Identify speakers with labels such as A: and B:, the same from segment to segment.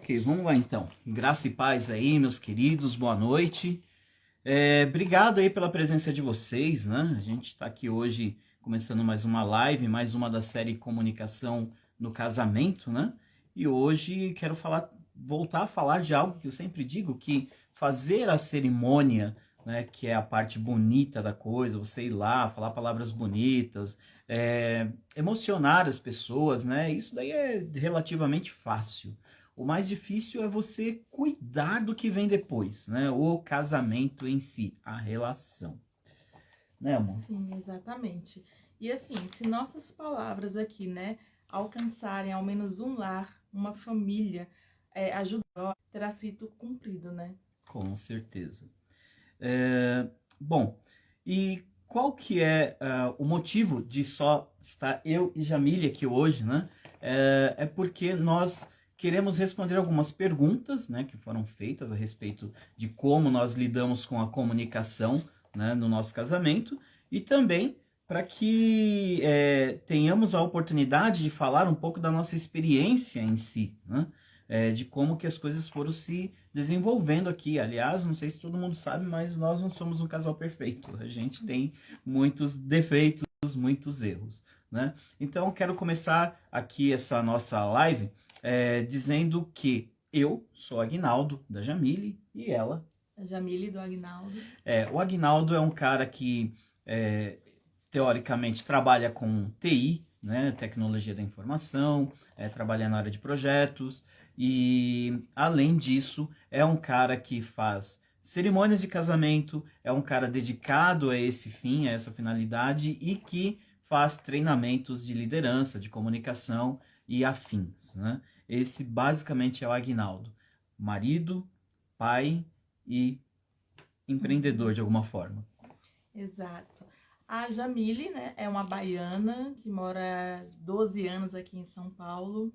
A: Ok, vamos lá então. Graça e paz aí, meus queridos, boa noite. Obrigado aí pela presença de vocês, né? A gente está aqui hoje começando mais uma live, mais uma da série Comunicação no Casamento, né? E hoje quero voltar a falar de algo que eu sempre digo, que fazer a cerimônia, né, que é a parte bonita da coisa, você ir lá, falar palavras bonitas, emocionar as pessoas, né? Isso daí é relativamente fácil. O mais difícil é você cuidar do que vem depois, né? O casamento em si, a relação. Né, amor?
B: Sim, exatamente. E assim, se nossas palavras aqui, né, alcançarem ao menos um lar, uma família, ajudar, terá sido cumprido, né?
A: Com certeza. Bom, e qual que é o motivo de só estar eu e Jamília aqui hoje, né? É porque nós queremos responder algumas perguntas, né, que foram feitas a respeito de como nós lidamos com a comunicação, né, no nosso casamento, e também para que tenhamos a oportunidade de falar um pouco da nossa experiência em si, né? De como que as coisas foram se desenvolvendo aqui. Aliás, não sei se todo mundo sabe, mas nós não somos um casal perfeito. A gente tem muitos defeitos, muitos erros, né? Então, quero começar aqui essa nossa live dizendo que eu sou Aguinaldo, da Jamile, e ela...
B: A Jamile do Aguinaldo.
A: O Aguinaldo é um cara que, teoricamente, trabalha com TI, né, tecnologia da informação, trabalha na área de projetos, e, além disso, é um cara que faz cerimônias de casamento, é um cara dedicado a esse fim, a essa finalidade, e que faz treinamentos de liderança, de comunicação e afins, né? Esse, basicamente, é o Aguinaldo. Marido, pai e empreendedor de alguma forma.
B: Exato. A Jamile, né, é uma baiana que mora 12 anos aqui em São Paulo,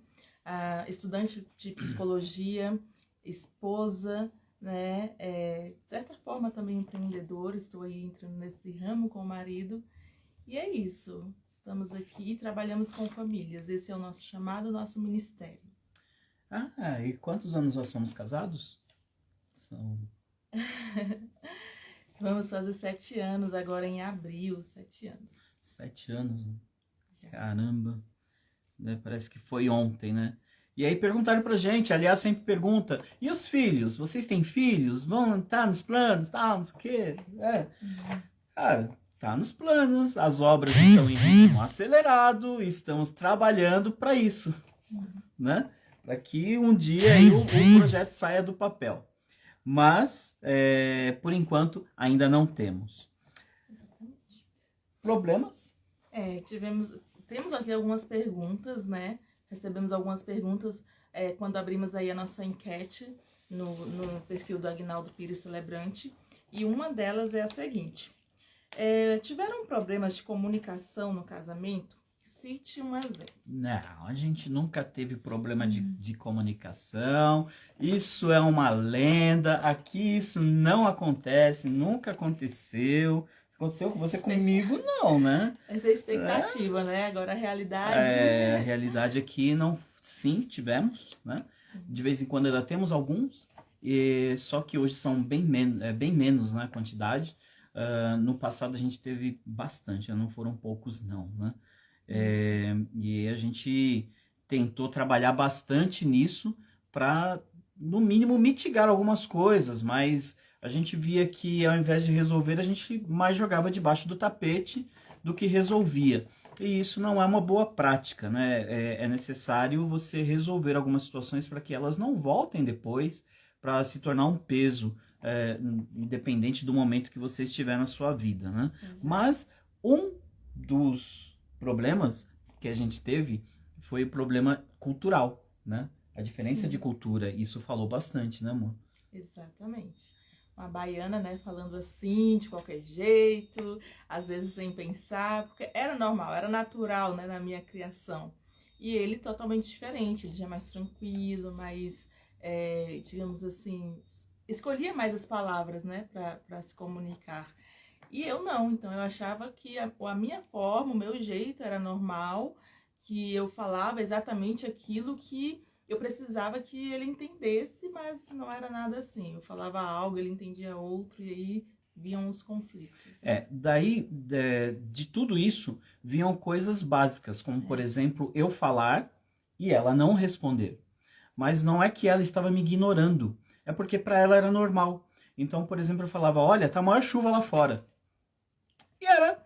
B: estudante de psicologia, esposa, né, de certa forma também empreendedora, estou aí entrando nesse ramo com o marido, e é isso. Estamos aqui e trabalhamos com famílias, esse é o nosso chamado, o nosso ministério.
A: E quantos anos nós somos casados? São...
B: Vamos fazer 7 anos agora em abril, 7 anos.
A: 7 anos, né?
B: Já.
A: Caramba, né? Parece que foi ontem, né? E aí perguntaram pra gente, aliás, sempre pergunta, e os filhos? Vocês têm filhos? Vão estar nos planos, tal, não sei o quê? Cara, tá nos planos, as obras estão em ritmo acelerado, estamos trabalhando para isso, né? Para que um dia aí o projeto saia do papel. Mas, por enquanto, ainda não temos.
B: Exatamente.
A: Problemas?
B: Temos aqui algumas perguntas, né? Recebemos algumas perguntas quando abrimos aí a nossa enquete no perfil do Aguinaldo Pires Celebrante. E uma delas é a seguinte. Tiveram problemas de comunicação no casamento? Cite um exemplo.
A: Não, a gente nunca teve problema de comunicação. Isso é uma lenda. Aqui isso não acontece, nunca aconteceu. Aconteceu com você, comigo não, né?
B: Essa é a expectativa, né? Agora a realidade...
A: A realidade aqui não... Sim, tivemos, né? De vez em quando ainda temos alguns, só que hoje são bem menos, né, a quantidade. No passado a gente teve bastante, não foram poucos não, né? E a gente tentou trabalhar bastante nisso para, no mínimo, mitigar algumas coisas, mas a gente via que ao invés de resolver, a gente mais jogava debaixo do tapete do que resolvia. E isso não é uma boa prática, né? É necessário você resolver algumas situações para que elas não voltem depois para se tornar um peso, independente do momento que você estiver na sua vida, né? Mas um dos problemas que a gente teve foi o problema cultural, né? A diferença de cultura, isso falou bastante, né, amor?
B: Exatamente. Uma baiana, né, falando assim, de qualquer jeito, às vezes sem pensar, porque era normal, era natural, né, na minha criação. E ele totalmente diferente, ele já é mais tranquilo, mais, digamos assim, escolhia mais as palavras, né, para se comunicar. E eu não, então eu achava que a minha forma, o meu jeito era normal, que eu falava exatamente aquilo que eu precisava que ele entendesse, mas não era nada assim. Eu falava algo, ele entendia outro, e aí vinham os conflitos.
A: Daí, de tudo isso, vinham coisas básicas, como, por exemplo, eu falar e ela não responder. Mas não é que ela estava me ignorando, é porque para ela era normal. Então, por exemplo, eu falava, olha, tá a maior chuva lá fora. E era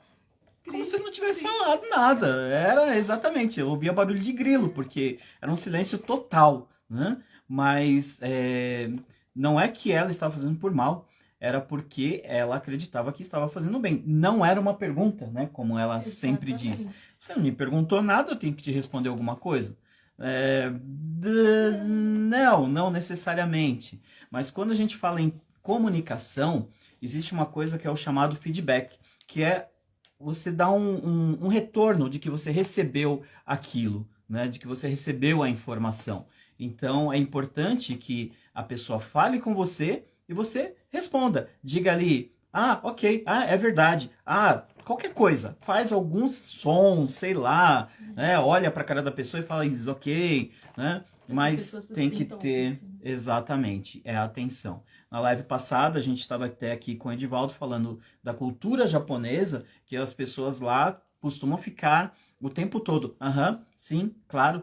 A: como se eu não tivesse falado nada. Era exatamente, eu ouvia barulho de grilo, porque era um silêncio total, né? Mas não é que ela estava fazendo por mal, era porque ela acreditava que estava fazendo bem. Não era uma pergunta, né? Como ela sempre diz. Você não me perguntou nada, eu tenho que te responder alguma coisa. Não necessariamente. Mas quando a gente fala em comunicação, existe uma coisa que é o chamado feedback, que é você dá um retorno de que você recebeu aquilo, né? De que você recebeu a informação. Então, é importante que a pessoa fale com você e você responda. Diga ali, ok, é verdade, qualquer coisa. Faz alguns sons, sei lá, né? Olha para a cara da pessoa e fala isso, ok, né? Mas tem que ter, exatamente, a atenção. Na live passada, a gente estava até aqui com o Edivaldo falando da cultura japonesa, que as pessoas lá costumam ficar o tempo todo. Sim, claro,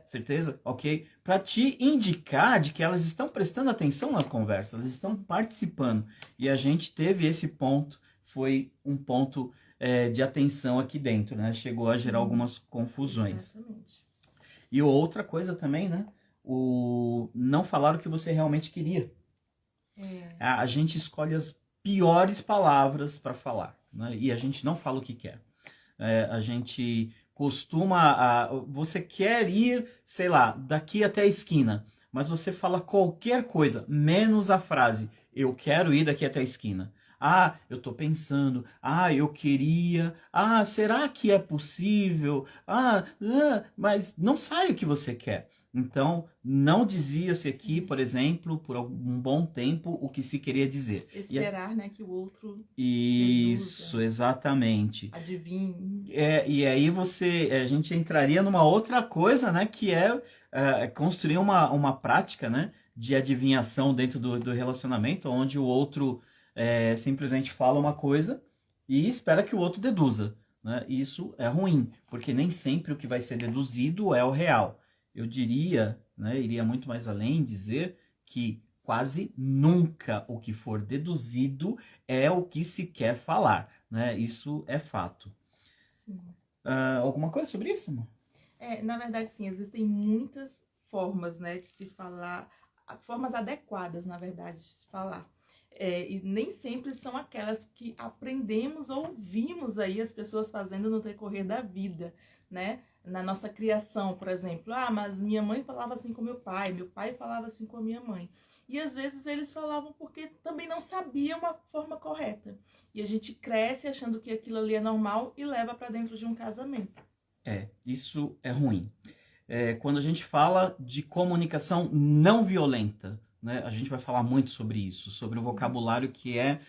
A: certeza, ok. Para te indicar de que elas estão prestando atenção nas conversas, elas estão participando. E a gente teve esse ponto, foi um ponto de atenção aqui dentro, né? Chegou a gerar algumas confusões.
B: Exatamente.
A: E outra coisa também, né? O não falar o que você realmente queria. A gente escolhe as piores palavras para falar, né? E a gente não fala o que quer. A gente costuma... você quer ir, sei lá, daqui até a esquina, mas você fala qualquer coisa, menos a frase, eu quero ir daqui até a esquina. Eu tô pensando, eu queria, será que é possível? Mas não sai o que você quer. Então, não dizia-se aqui, por exemplo, por um bom tempo, o que se queria dizer.
B: Esperar, né, que o outro
A: Isso, deduza, exatamente.
B: Adivinhe.
A: E aí a gente entraria numa outra coisa, né, que é construir uma prática, né, de adivinhação dentro do relacionamento, onde o outro simplesmente fala uma coisa e espera que o outro deduza, né? Isso é ruim, porque nem sempre o que vai ser deduzido é o real. Eu diria, né, iria muito mais além, dizer que quase nunca o que for deduzido é o que se quer falar, né? Isso é fato. Alguma coisa sobre isso, amor?
B: Na verdade, sim, existem muitas formas, né, de se falar, formas adequadas, na verdade, de se falar. E nem sempre são aquelas que aprendemos ou vimos aí as pessoas fazendo no decorrer da vida, né? Na nossa criação, por exemplo. Mas minha mãe falava assim com meu pai falava assim com a minha mãe. E às vezes eles falavam porque também não sabiam uma forma correta. E a gente cresce achando que aquilo ali é normal e leva para dentro de um casamento.
A: Isso é ruim. Quando a gente fala de comunicação não violenta, né, a gente vai falar muito sobre isso, sobre o vocabulário que é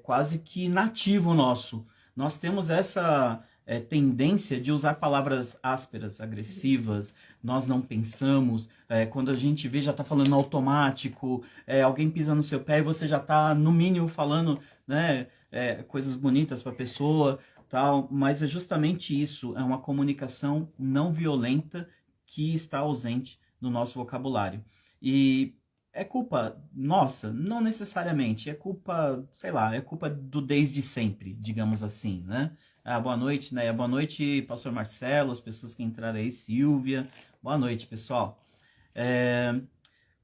A: quase que nativo nosso. Nós temos essa tendência de usar palavras ásperas, agressivas, nós não pensamos, quando a gente vê já está falando automático, alguém pisa no seu pé e você já está no mínimo falando, né, coisas bonitas para a pessoa, tal, mas é justamente isso, é uma comunicação não violenta que está ausente no nosso vocabulário. E é culpa nossa? Não necessariamente. É culpa, sei lá, é culpa do desde sempre, digamos assim, né? Boa noite, né? Boa noite, pastor Marcelo, as pessoas que entraram aí, Silvia. Boa noite, pessoal.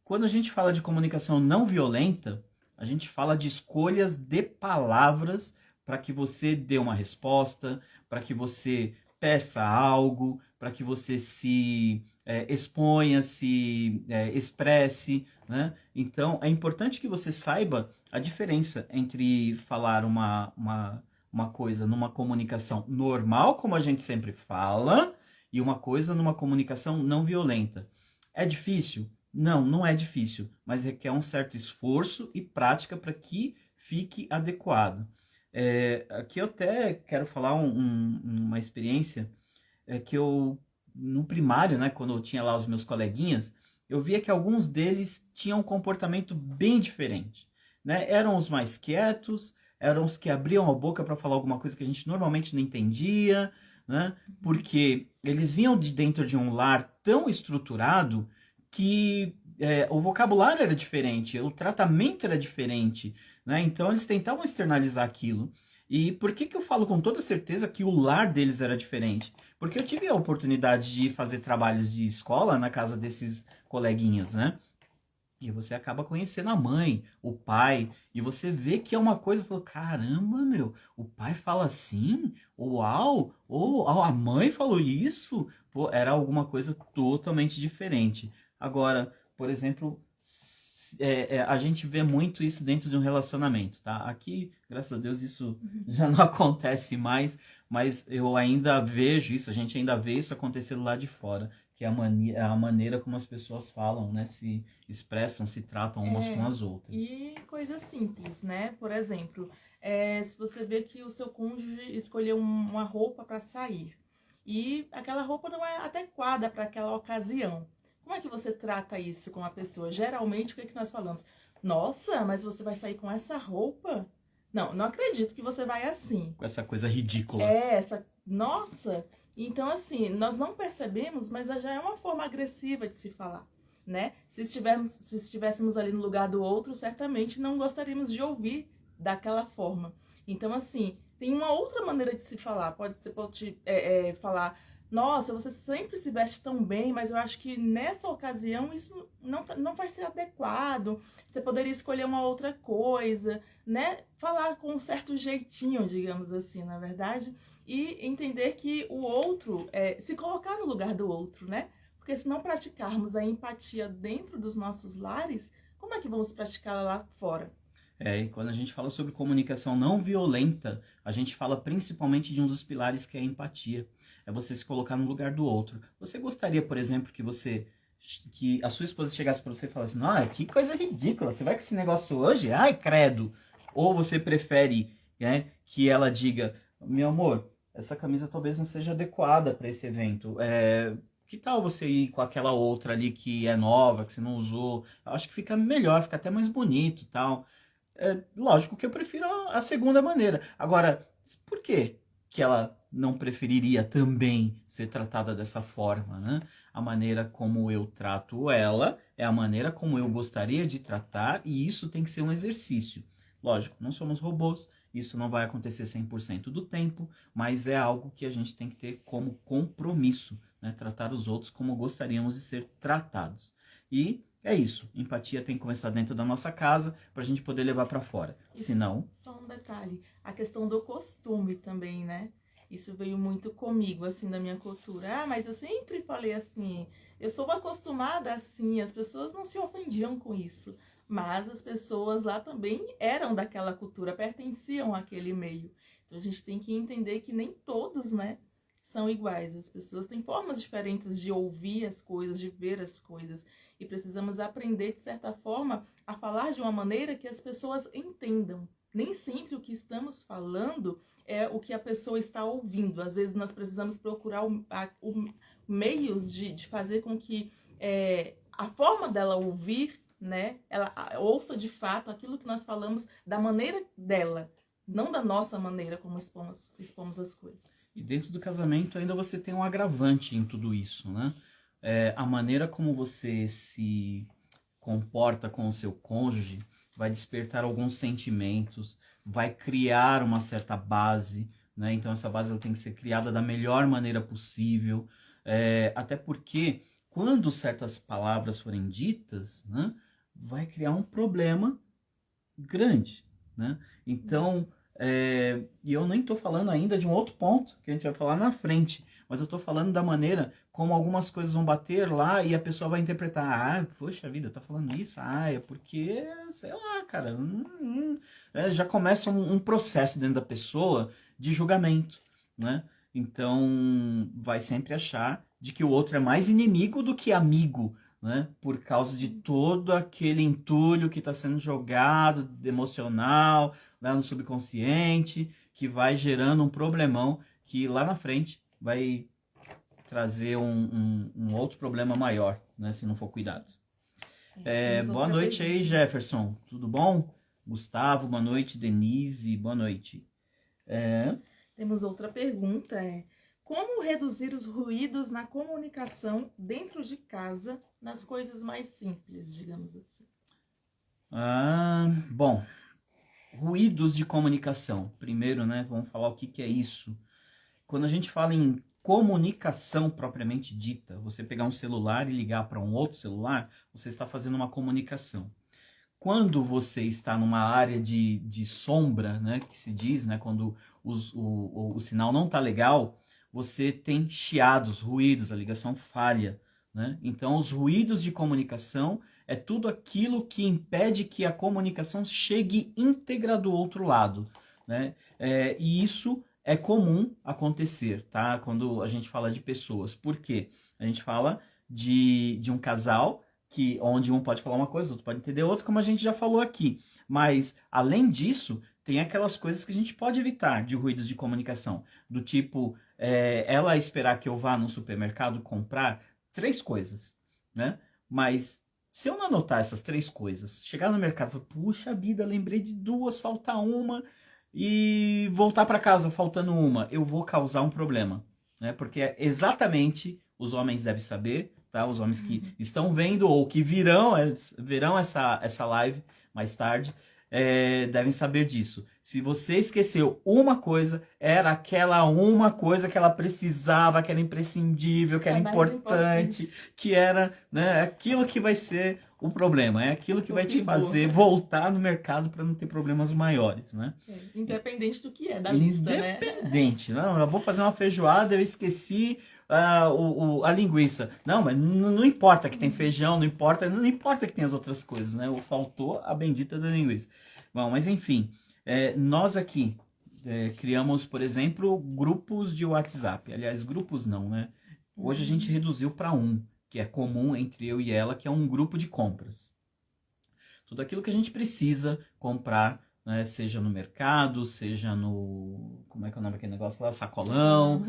A: Quando a gente fala de comunicação não violenta, a gente fala de escolhas de palavras para que você dê uma resposta, para que você peça algo, para que você se exponha, se expresse, né? Então, é importante que você saiba a diferença entre falar uma coisa numa comunicação normal, como a gente sempre fala, e uma coisa numa comunicação não violenta. É difícil? Não é difícil, mas requer um certo esforço e prática para que fique adequado. Aqui eu até quero falar uma experiência que eu no primário, né, quando eu tinha lá os meus coleguinhas, eu via que alguns deles tinham um comportamento bem diferente, né? Eram os mais quietos, eram os que abriam a boca para falar alguma coisa que a gente normalmente não entendia, né? Porque eles vinham de dentro de um lar tão estruturado que o vocabulário era diferente, o tratamento era diferente, né? Então eles tentavam externalizar aquilo. E por que eu falo com toda certeza que o lar deles era diferente? Porque eu tive a oportunidade de fazer trabalhos de escola na casa desses coleguinhas, né? E você acaba conhecendo a mãe, o pai, e você vê que é uma coisa, falou, caramba, meu, o pai fala assim? Uau! Ou a mãe falou isso? Pô, era alguma coisa totalmente diferente. Agora, por exemplo, a gente vê muito isso dentro de um relacionamento, tá? Aqui, graças a Deus, isso já não acontece mais, mas eu ainda vejo isso, a gente ainda vê isso acontecer lá de fora, que é a maneira como as pessoas falam, né? Se expressam, se tratam umas com as outras.
B: E coisa simples, né? Por exemplo, se você vê que o seu cônjuge escolheu uma roupa para sair e aquela roupa não é adequada para aquela ocasião, como é que você trata isso com a pessoa? Geralmente, o que é que nós falamos? Nossa, mas você vai sair com essa roupa? Não, não acredito que você vai assim.
A: Com essa coisa ridícula.
B: Nossa! Então, assim, nós não percebemos, mas já é uma forma agressiva de se falar, né? Se estivéssemos ali no lugar do outro, certamente não gostaríamos de ouvir daquela forma. Então, assim, tem uma outra maneira de se falar. Pode falar, nossa, você sempre se veste tão bem, mas eu acho que nessa ocasião isso não vai ser adequado. Você poderia escolher uma outra coisa, né? Falar com um certo jeitinho, digamos assim, na verdade. E entender que o outro, se colocar no lugar do outro, né? Porque se não praticarmos a empatia dentro dos nossos lares, como é que vamos praticá-la lá fora?
A: E quando a gente fala sobre comunicação não violenta, a gente fala principalmente de um dos pilares que é a empatia. É você se colocar no lugar do outro. Você gostaria, por exemplo, que a sua esposa chegasse para você e falasse, não, que coisa ridícula, você vai com esse negócio hoje? Ai, credo! Ou você prefere, né, que ela diga, meu amor, essa camisa talvez não seja adequada para esse evento. Que tal você ir com aquela outra ali que é nova, que você não usou? Eu acho que fica melhor, fica até mais bonito e tal. Lógico que eu prefiro a segunda maneira. Agora, por que ela não preferiria também ser tratada dessa forma, né? A maneira como eu trato ela é a maneira como eu gostaria de tratar, e isso tem que ser um exercício. Lógico, não somos robôs, isso não vai acontecer 100% do tempo, mas é algo que a gente tem que ter como compromisso, né? Tratar os outros como gostaríamos de ser tratados. E é isso, empatia tem que começar dentro da nossa casa para a gente poder levar para fora. Senão...
B: Só um detalhe, a questão do costume também, né? Isso veio muito comigo, assim, da minha cultura. Ah, mas eu sempre falei assim, eu sou acostumada assim, as pessoas não se ofendiam com isso. Mas as pessoas lá também eram daquela cultura, pertenciam àquele meio. Então a gente tem que entender que nem todos, né, são iguais. As pessoas têm formas diferentes de ouvir as coisas, de ver as coisas. E precisamos aprender, de certa forma, a falar de uma maneira que as pessoas entendam. Nem sempre o que estamos falando é o que a pessoa está ouvindo. Às vezes nós precisamos procurar meios de fazer com que a forma dela ouvir, né, ela ouça de fato aquilo que nós falamos da maneira dela, não da nossa maneira como expomos as coisas.
A: E dentro do casamento ainda você tem um agravante em tudo isso, né? A maneira como você se comporta com o seu cônjuge vai despertar alguns sentimentos, vai criar uma certa base, né? Então essa base ela tem que ser criada da melhor maneira possível, até porque quando certas palavras forem ditas, né, vai criar um problema grande, né? Então, e eu nem estou falando ainda de um outro ponto que a gente vai falar na frente, mas eu estou falando da maneira como algumas coisas vão bater lá e a pessoa vai interpretar, poxa vida, tá falando isso? É porque, sei lá, cara, já começa um processo dentro da pessoa de julgamento, né? Então, vai sempre achar de que o outro é mais inimigo do que amigo, né? Por causa de todo aquele entulho que está sendo jogado, emocional, lá no subconsciente, que vai gerando um problemão que lá na frente vai trazer um outro problema maior, né, se não for cuidado. Boa noite aí, Jefferson. Tudo bom? Gustavo, boa noite. Denise, boa noite.
B: Temos outra pergunta, como reduzir os ruídos na comunicação dentro de casa, nas coisas mais simples, digamos assim?
A: Bom, ruídos de comunicação. Primeiro, né, vamos falar o que é isso. Quando a gente fala em comunicação propriamente dita, você pegar um celular e ligar para um outro celular, você está fazendo uma comunicação. Quando você está numa área de sombra, né, que se diz, né, quando o sinal não está legal, você tem chiados, ruídos, a ligação falha, né? Então, os ruídos de comunicação é tudo aquilo que impede que a comunicação chegue íntegra do outro lado, né? E isso é comum acontecer, tá? Quando a gente fala de pessoas. Por quê? A gente fala de um casal onde um pode falar uma coisa, o outro pode entender outra, como a gente já falou aqui. Mas, além disso, tem aquelas coisas que a gente pode evitar de ruídos de comunicação. Do tipo, ela esperar que eu vá no supermercado comprar 3 coisas, né? Mas, se eu não anotar essas 3 coisas, chegar no mercado e falar, puxa vida, lembrei de 2, falta uma, e voltar para casa faltando uma, eu vou causar um problema, né? Porque exatamente os homens devem saber, tá? Os homens que estão vendo ou que verão essa live mais tarde, devem saber disso. Se você esqueceu uma coisa, era aquela uma coisa que ela precisava, que era imprescindível, que era importante, que era, né, aquilo que vai ser o problema, é aquilo que vai te fazer voltar no mercado para não ter problemas maiores, né?
B: Independente do que é da lista, né?
A: Independente, não, eu vou fazer uma feijoada, eu esqueci a linguiça. Não, mas não importa que tem feijão, não importa que tem as outras coisas, né? Faltou a bendita da linguiça. Bom, mas enfim, nós aqui criamos, por exemplo, grupos de WhatsApp. Aliás, grupos não, né? Hoje a gente reduziu para um, que é comum entre eu e ela, que é um grupo de compras. Tudo aquilo que a gente precisa comprar, né, seja no mercado, seja no... Como é que é o nome daquele negócio lá? Sacolão.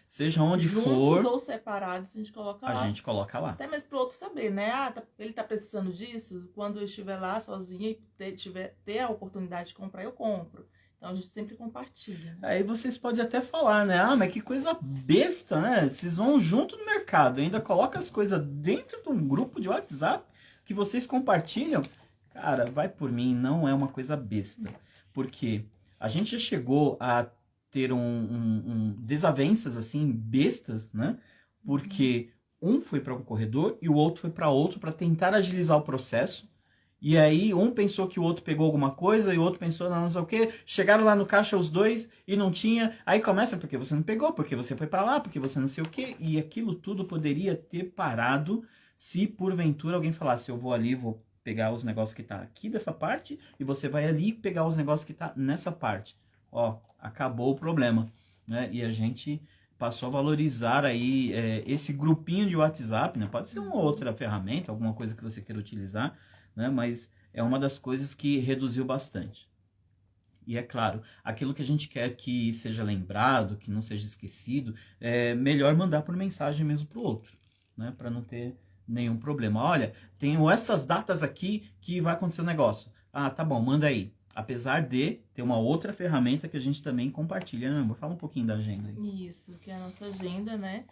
A: Seja onde for.
B: Juntos ou separados, a gente coloca lá.
A: A gente coloca lá.
B: Até mesmo para o outro saber, né? ele tá precisando disso, quando eu estiver lá sozinha e ter a oportunidade de comprar, eu compro. Então a gente sempre compartilha. Né?
A: Aí vocês podem até falar, né? Mas que coisa besta, né? Vocês vão junto no mercado, ainda coloca as coisas dentro de um grupo de WhatsApp que vocês compartilham. Cara, vai por mim, não é uma coisa besta. Porque a gente já chegou a ter desavenças assim, bestas, né? Porque um foi para um corredor e o outro foi para outro para tentar agilizar o processo. E aí um pensou que o outro pegou alguma coisa e o outro pensou não sei o que. Chegaram lá no caixa os dois e não tinha. Aí começa porque você não pegou, porque você foi para lá, porque você não sei o que. E aquilo tudo poderia ter parado se porventura alguém falasse, eu vou ali, vou pegar os negócios que tá aqui dessa parte e você vai ali pegar os negócios que tá nessa parte. Ó, acabou o problema, né? E a gente passou a valorizar aí esse grupinho de WhatsApp, né? Pode ser uma outra ferramenta, alguma coisa que você queira utilizar, né? Mas é uma das coisas que reduziu bastante. E é claro, aquilo que a gente quer que seja lembrado, que não seja esquecido, é melhor mandar por mensagem mesmo para o outro, né? Para não ter nenhum problema. Olha, tenho essas datas aqui que vai acontecer o negócio. Ah, tá bom, manda aí. Apesar de ter uma outra ferramenta que a gente também compartilha, né, amor? Fala um pouquinho da agenda aí.
B: Isso, que é a nossa agenda, né?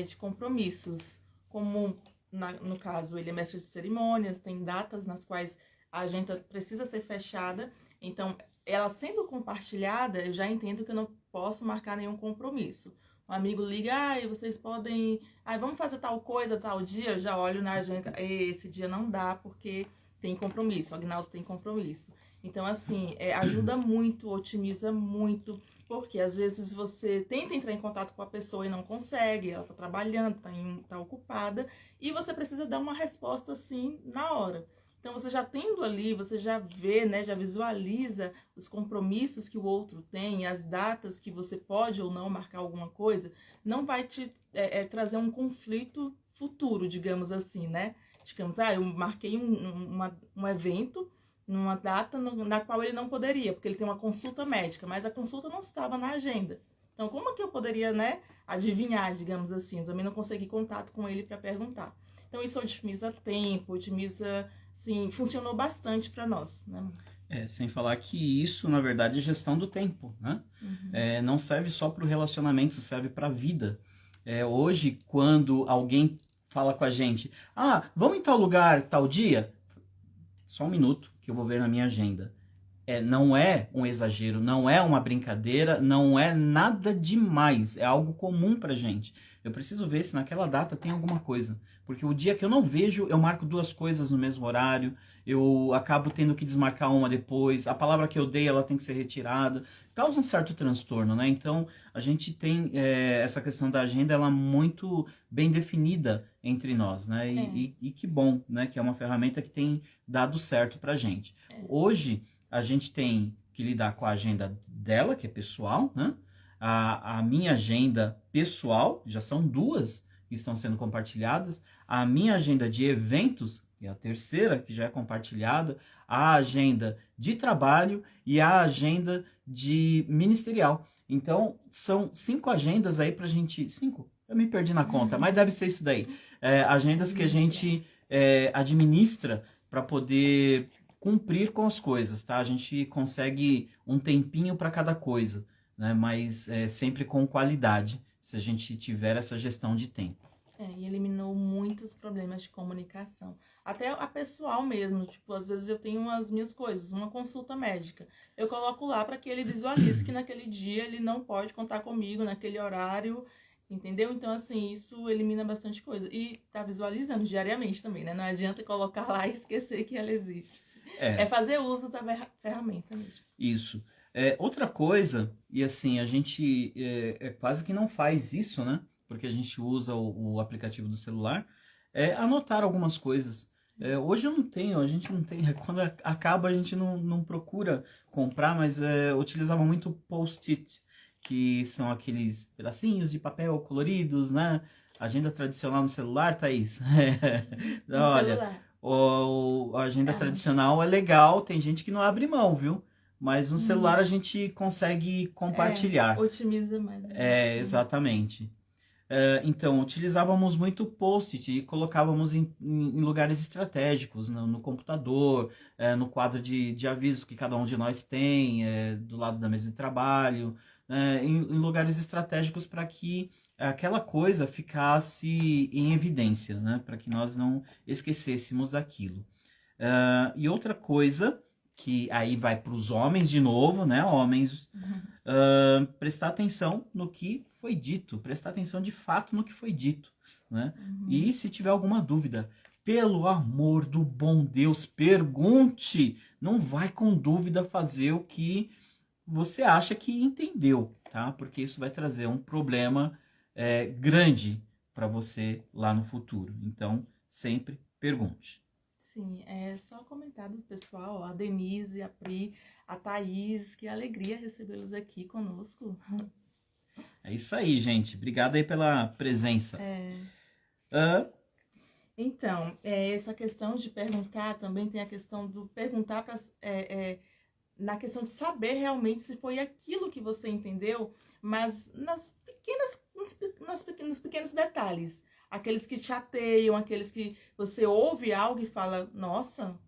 B: De compromissos. Como, no caso, ele é mestre de cerimônias, tem datas nas quais a agenda precisa ser fechada. Então, ela sendo compartilhada, eu já entendo que eu não posso marcar nenhum compromisso. Um amigo liga, vocês podem... vamos fazer tal coisa, tal dia? Eu já olho na agenda, esse dia não dá porque tem compromisso, o Agnaldo tem compromisso. Então, assim, ajuda muito, otimiza muito, porque às vezes você tenta entrar em contato com a pessoa e não consegue, ela tá trabalhando, tá ocupada, e você precisa dar uma resposta, assim, na hora. Então, você já tendo ali, você já vê, né, já visualiza os compromissos que o outro tem, as datas que você pode ou não marcar alguma coisa, não vai te trazer um conflito futuro, digamos assim, né? Digamos, eu marquei um evento numa data na qual ele não poderia, porque ele tem uma consulta médica, mas a consulta não estava na agenda. Então, como que eu poderia, né, adivinhar, digamos assim. Eu também não consegui contato com ele para perguntar. Então isso otimiza tempo, otimiza, sim, funcionou bastante para nós, né?
A: Sem falar que isso, na verdade, é gestão do tempo, né?
B: Uhum.
A: Não serve só para o relacionamento, serve para a vida. Hoje, quando alguém fala com a gente, vamos em tal lugar, tal dia? Só um minuto que eu vou ver na minha agenda. Não é um exagero, não é uma brincadeira, não é nada demais, é algo comum pra gente. Eu preciso ver se naquela data tem alguma coisa, porque o dia que eu não vejo, eu marco 2 coisas no mesmo horário, eu acabo tendo que desmarcar uma depois, a palavra que eu dei, ela tem que ser retirada, causa um certo transtorno, né? Então, a gente tem essa questão da agenda, ela muito bem definida entre nós, né? E que bom, né? Que é uma ferramenta que tem dado certo pra gente. Hoje, a gente tem que lidar com a agenda dela, que é pessoal, né? A minha agenda pessoal, já são 2 que estão sendo compartilhadas. A minha agenda de eventos, que é a terceira, que já é compartilhada. A agenda de trabalho e a agenda de ministerial. Então, são 5 agendas aí pra gente... 5? Eu me perdi na conta, mas deve ser isso daí. Agendas que a gente administra para poder cumprir com as coisas, tá? A gente consegue um tempinho para cada coisa, né? Mas sempre com qualidade, se a gente tiver essa gestão de tempo.
B: E eliminou muitos problemas de comunicação. Até a pessoal mesmo, tipo, às vezes eu tenho as minhas coisas, uma consulta médica. Eu coloco lá para que ele visualize que naquele dia ele não pode contar comigo, naquele horário, entendeu? Então, assim, isso elimina bastante coisa. E tá visualizando diariamente também, né? Não adianta colocar lá e esquecer que ela existe. É fazer uso da ferramenta mesmo.
A: Isso. Outra coisa, e assim, a gente quase que não faz isso, né? Porque a gente usa o aplicativo do celular, anotar algumas coisas. Hoje eu não tenho, a gente não tem. Quando acaba, a gente não procura comprar, mas eu utilizava muito post-it, que são aqueles pedacinhos de papel coloridos, né? Agenda tradicional no celular, Thaís.
B: No
A: Olha,
B: celular.
A: a agenda tradicional é legal, tem gente que não abre mão, viu? Mas no celular a gente consegue compartilhar.
B: Otimiza mais. Né?
A: Exatamente. Então, utilizávamos muito post-it e colocávamos em lugares estratégicos, no computador, no quadro de avisos que cada um de nós tem, do lado da mesa de trabalho, em lugares estratégicos para que aquela coisa ficasse em evidência, né? Para que nós não esquecêssemos daquilo. E outra coisa, que aí vai para os homens de novo, né? Homens, prestar atenção no que foi dito, prestar atenção de fato no que foi dito, né? E se tiver alguma dúvida, pelo amor do bom Deus, pergunte! Não vai com dúvida fazer o que você acha que entendeu, tá? Porque isso vai trazer um problema grande para você lá no futuro. Então, sempre pergunte.
B: Sim, só comentar do pessoal, a Denise, a Pri, a Thaís, que alegria recebê-los aqui conosco.
A: É isso aí, gente. Obrigado aí pela presença.
B: Então, essa questão de perguntar, também tem a questão do perguntar na questão de saber realmente se foi aquilo que você entendeu, mas nos pequenos detalhes. Aqueles que chateiam, aqueles que você ouve algo e fala, nossa,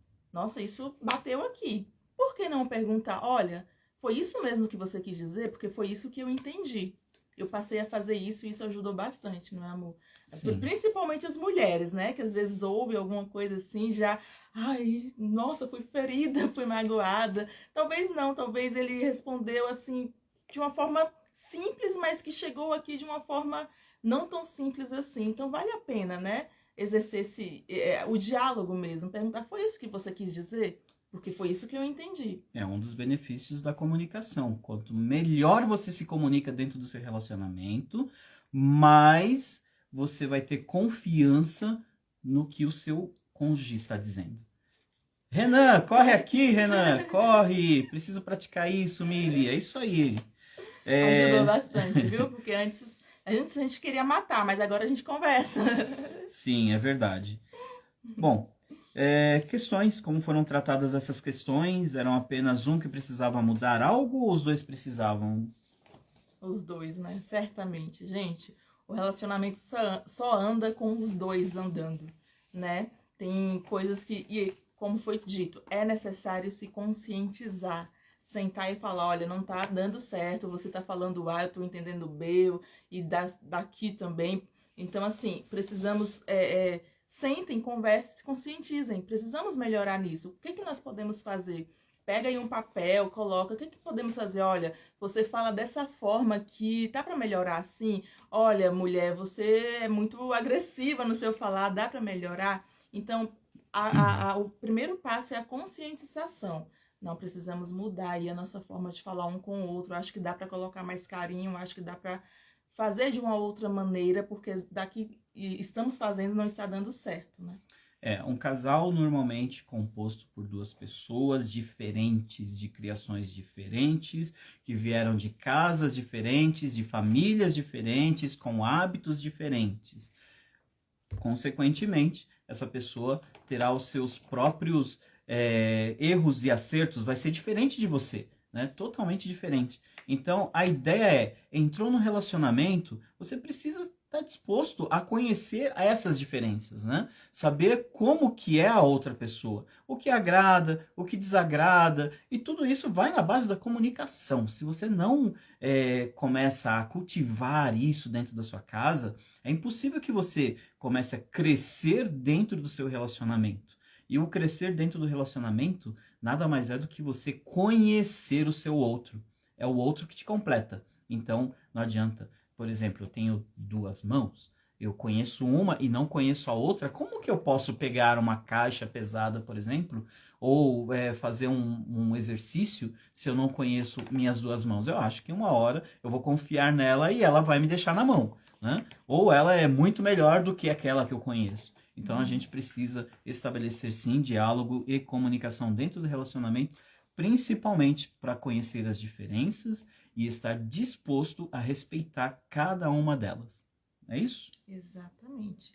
B: isso bateu aqui. Por que não perguntar, olha, foi isso mesmo que você quis dizer? Porque foi isso que eu entendi. Eu passei a fazer isso e isso ajudou bastante, não é, amor? Sim. Principalmente as mulheres, né? Que às vezes ouvem alguma coisa assim, já... Ai, nossa, fui ferida, fui magoada. Talvez não, talvez ele respondeu assim, de uma forma simples, mas que chegou aqui de uma forma... não tão simples assim. Então, vale a pena, né? Exercer o diálogo mesmo. Perguntar, foi isso que você quis dizer? Porque foi isso que eu entendi.
A: É um dos benefícios da comunicação. Quanto melhor você se comunica dentro do seu relacionamento, mais você vai ter confiança no que o seu cônjuge está dizendo. Renan, corre aqui, Renan, corre. Preciso praticar isso, Mili. É isso aí.
B: Ajudou bastante, viu? Porque antes a gente queria matar, mas agora a gente conversa.
A: Sim, é verdade. Bom, questões, como foram tratadas essas questões? Eram apenas um que precisava mudar algo ou os dois precisavam?
B: Os dois, né? Certamente. Gente, o relacionamento só anda com os dois andando, né? Tem coisas que, e como foi dito, é necessário se conscientizar. Sentar e falar, olha, não tá dando certo, você tá falando A, eu tô entendendo B, e daqui também. Então, assim, precisamos... sentem, conversem, se conscientizem. Precisamos melhorar nisso. O que nós podemos fazer? Pega aí um papel, coloca. O que podemos fazer? Olha, você fala dessa forma que tá para melhorar assim. Olha, mulher, você é muito agressiva no seu falar, dá para melhorar? Então, o primeiro passo é a conscientização. Não precisamos mudar aí a nossa forma de falar um com o outro. Acho que dá para colocar mais carinho, acho que dá para fazer de uma outra maneira, porque daqui estamos fazendo não está dando certo, né?
A: Um casal normalmente composto por duas pessoas diferentes, de criações diferentes, que vieram de casas diferentes, de famílias diferentes, com hábitos diferentes. Consequentemente, essa pessoa terá os seus próprios erros e acertos, vai ser diferente de você, né? Totalmente diferente. Então, a ideia entrou no relacionamento, você precisa estar disposto a conhecer essas diferenças, né? Saber como que é a outra pessoa, o que agrada, o que desagrada, e tudo isso vai na base da comunicação. Se você não começa a cultivar isso dentro da sua casa, é impossível que você comece a crescer dentro do seu relacionamento. E o crescer dentro do relacionamento nada mais é do que você conhecer o seu outro. É o outro que te completa. Então, não adianta. Por exemplo, eu tenho duas mãos, eu conheço uma e não conheço a outra. Como que eu posso pegar uma caixa pesada, por exemplo, ou fazer um exercício se eu não conheço minhas duas mãos? Eu acho que uma hora eu vou confiar nela e ela vai me deixar na mão, né? Ou ela é muito melhor do que aquela que eu conheço. Então a gente precisa estabelecer sim diálogo e comunicação dentro do relacionamento, principalmente para conhecer as diferenças e estar disposto a respeitar cada uma delas. É isso?
B: Exatamente.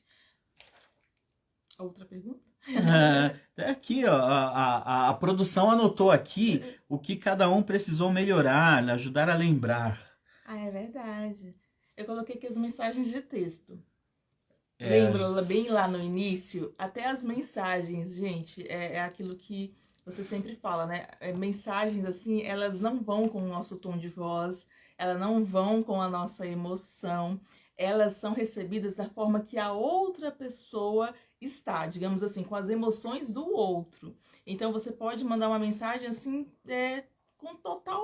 B: Outra pergunta?
A: Até aqui, ó, a produção anotou aqui o que cada um precisou melhorar, ajudar a lembrar.
B: Ah, é verdade. Eu coloquei aqui as mensagens de texto. Lembra bem lá no início? Até as mensagens, gente, é aquilo que você sempre fala, né? Mensagens assim, elas não vão com o nosso tom de voz, elas não vão com a nossa emoção, elas são recebidas da forma que a outra pessoa está, digamos assim, com as emoções do outro. Então você pode mandar uma mensagem assim, com total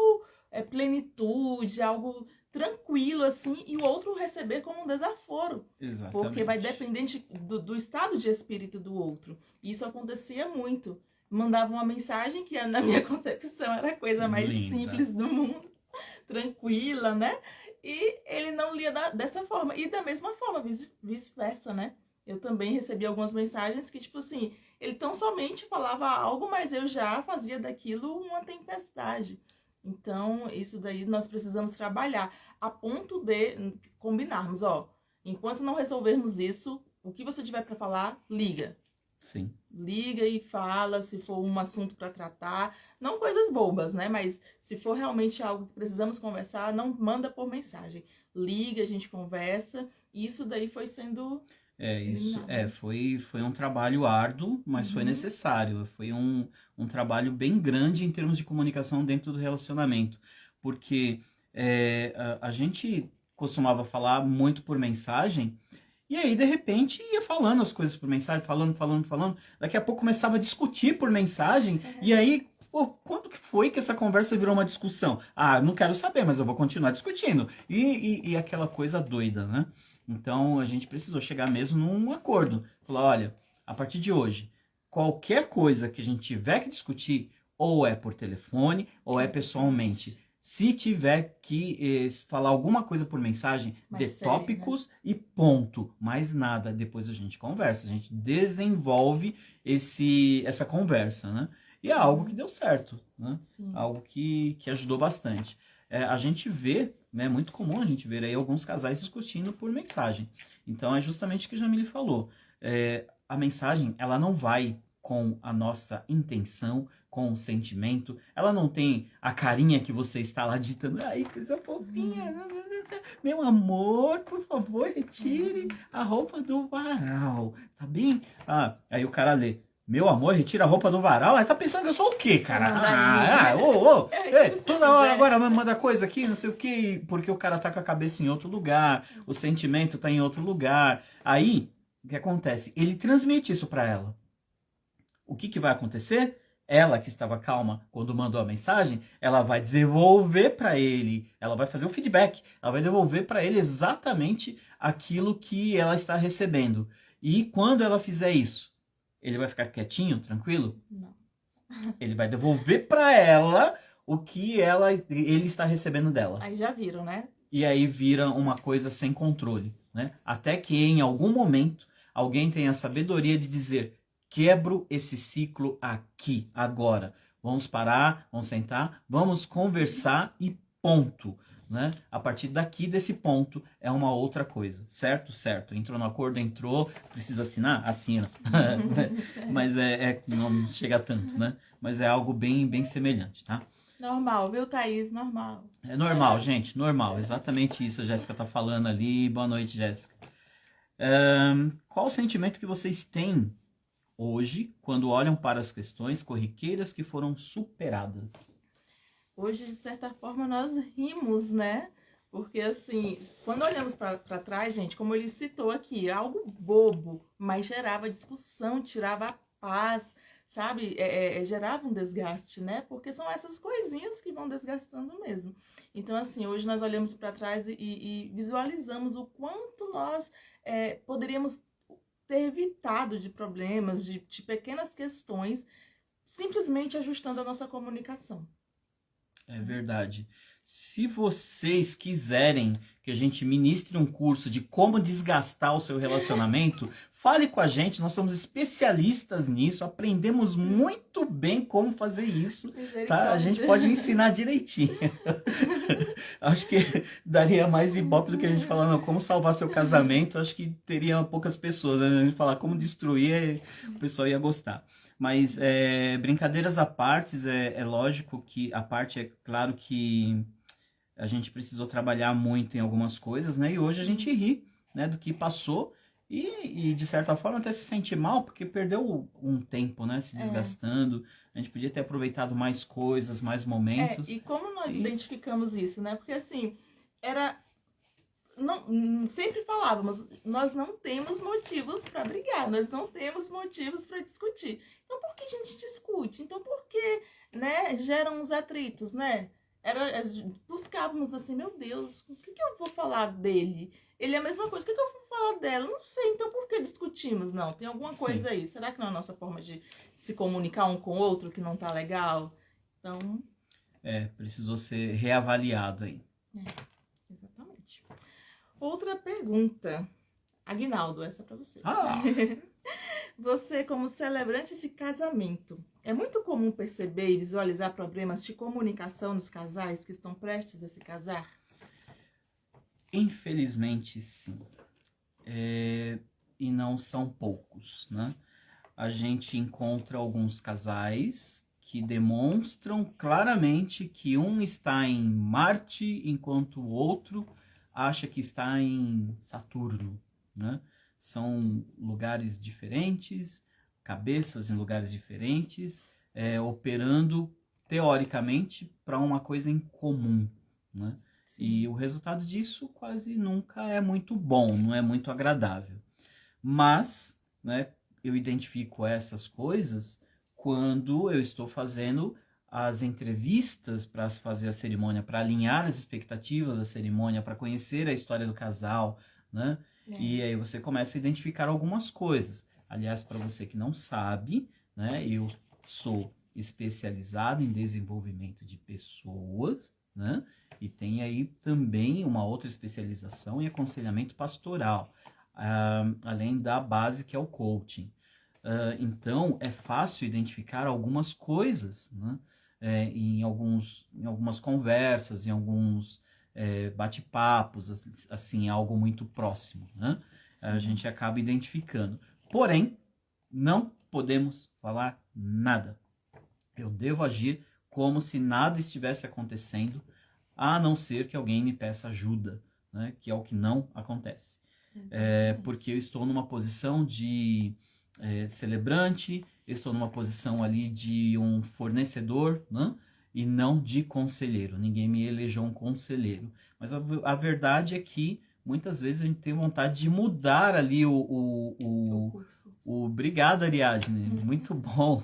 B: plenitude, algo tranquilo assim, e o outro receber como um desaforo.
A: Exatamente.
B: Porque vai depender do estado de espírito do outro. Isso acontecia muito. Mandava uma mensagem que na minha concepção era a coisa mais simples do mundo, tranquila, né? E ele não lia dessa forma. E da mesma forma, vice-versa, né? Eu também recebi algumas mensagens que, tipo assim, ele tão somente falava algo, mas eu já fazia daquilo uma tempestade. Então, isso daí nós precisamos trabalhar a ponto de combinarmos, ó. Enquanto não resolvermos isso, o que você tiver para falar, liga.
A: Sim.
B: Liga e fala, se for um assunto para tratar. Não coisas bobas, né? Mas se for realmente algo que precisamos conversar, não manda por mensagem. Liga, a gente conversa. E isso daí foi sendo...
A: Foi um trabalho árduo, mas foi necessário. Foi um trabalho bem grande em termos de comunicação dentro do relacionamento. Porque a gente costumava falar muito por mensagem, e aí, de repente, ia falando as coisas por mensagem, falando. Daqui a pouco começava a discutir por mensagem, e aí, quando que foi que essa conversa virou uma discussão? Ah, não quero saber, mas eu vou continuar discutindo. E aquela coisa doida, né? Então, a gente precisou chegar mesmo num acordo. Falar, olha, a partir de hoje, qualquer coisa que a gente tiver que discutir, ou é por telefone, ou é pessoalmente. Se tiver que falar alguma coisa por mensagem, dê tópicos, né? E ponto. Mais nada. Depois a gente conversa. A gente desenvolve essa conversa, né? E é algo que deu certo, né? Sim. Algo que ajudou bastante. A gente vê, né, é muito comum a gente ver aí alguns casais discutindo por mensagem. Então é justamente o que a Jamile falou. A mensagem, ela não vai com a nossa intenção, com o sentimento. Ela não tem a carinha que você está lá ditando, ai, coisa fofinha, meu amor, por favor, retire a roupa do varal, tá bem? Ah, aí o cara lê, meu amor, retira a roupa do varal? Aí tá pensando que eu sou o quê, cara? Toda hora agora manda coisa aqui, não sei o quê, porque o cara tá com a cabeça em outro lugar, o sentimento tá em outro lugar. Aí, o que acontece? Ele transmite isso pra ela. O que vai acontecer? Ela que estava calma quando mandou a mensagem, ela vai devolver para ele, ela vai fazer o feedback, ela vai devolver para ele exatamente aquilo que ela está recebendo. E quando ela fizer isso, ele vai ficar quietinho, tranquilo?
B: Não.
A: Ele vai devolver para ela o que ele está recebendo dela.
B: Aí já viram, né?
A: E aí vira uma coisa sem controle, né? Até que em algum momento alguém tenha a sabedoria de dizer: quebro esse ciclo aqui, agora. Vamos parar, vamos sentar, vamos conversar e ponto. Né? A partir daqui, desse ponto, é uma outra coisa. Certo? Certo. Entrou no acordo, entrou. Precisa assinar? Assina. Mas não chega a tanto, né? Mas é algo bem, bem semelhante, tá?
B: Normal, viu, Thaís? Normal.
A: É normal, gente. Normal. Exatamente isso a Jéssica tá falando ali. Boa noite, Jéssica. Qual o sentimento que vocês têm hoje, quando olham para as questões corriqueiras que foram superadas?
B: Hoje, de certa forma, nós rimos, né? Porque, assim, quando olhamos para trás, gente, como ele citou aqui, algo bobo, mas gerava discussão, tirava a paz, sabe? Gerava um desgaste, né? Porque são essas coisinhas que vão desgastando mesmo. Então, assim, hoje nós olhamos para trás e visualizamos o quanto nós poderíamos ter evitado de problemas, de pequenas questões, simplesmente ajustando a nossa comunicação.
A: É verdade. Se vocês quiserem que a gente ministre um curso de como desgastar o seu relacionamento, fale com a gente, nós somos especialistas nisso, aprendemos muito bem como fazer isso, tá? A gente pode ensinar direitinho. Acho que daria mais ibope do que a gente falar, não, como salvar seu casamento, acho que teria poucas pessoas, né? A gente falar como destruir, o pessoal ia gostar. Mas brincadeiras à parte, é lógico que a parte é claro que a gente precisou trabalhar muito em algumas coisas, né? E hoje a gente ri, né, do que passou e de certa forma até se sente mal porque perdeu um tempo, né, se desgastando. A gente podia ter aproveitado mais coisas, mais momentos.
B: E como nós identificamos isso, né? Porque assim, sempre falávamos, nós não temos motivos para brigar, nós não temos motivos para discutir. Então por que a gente discute? Então por que, né, geram os atritos, né? Buscávamos assim, meu Deus, o que eu vou falar dele? Ele é a mesma coisa, o que eu vou falar dela? Não sei, então por que discutimos? Não, tem alguma coisa aí. Será que não é a nossa forma de se comunicar um com o outro que não tá legal? Então...
A: precisou ser reavaliado aí.
B: Exatamente. Outra pergunta. Aguinaldo, essa é pra você. Você, como celebrante de casamento, é muito comum perceber e visualizar problemas de comunicação nos casais que estão prestes a se casar?
A: Infelizmente, sim. E não são poucos, né? A gente encontra alguns casais que demonstram claramente que um está em Marte, enquanto o outro acha que está em Saturno, né? São lugares diferentes, cabeças em lugares diferentes, operando teoricamente para uma coisa em comum, né? E o resultado disso quase nunca é muito bom, não é muito agradável. Mas, né, eu identifico essas coisas quando eu estou fazendo as entrevistas para fazer a cerimônia, para alinhar as expectativas da cerimônia, para conhecer a história do casal, né? E aí você começa a identificar algumas coisas. Aliás, para você que não sabe, né, eu sou especializado em desenvolvimento de pessoas, né? E tem aí também uma outra especialização em aconselhamento pastoral, além da base que é o coaching. Então, é fácil identificar algumas coisas, né? Em algumas conversas, em alguns bate-papos, assim, algo muito próximo, né? A gente acaba identificando. Porém, não podemos falar nada. Eu devo agir como se nada estivesse acontecendo, a não ser que alguém me peça ajuda, né? Que é o que não acontece. Porque eu estou numa posição de celebrante, eu estou numa posição ali de um fornecedor, né? E não de conselheiro. Ninguém me elegeu um conselheiro. Mas a verdade é que muitas vezes a gente tem vontade de mudar ali o obrigado, Ariadne, muito bom.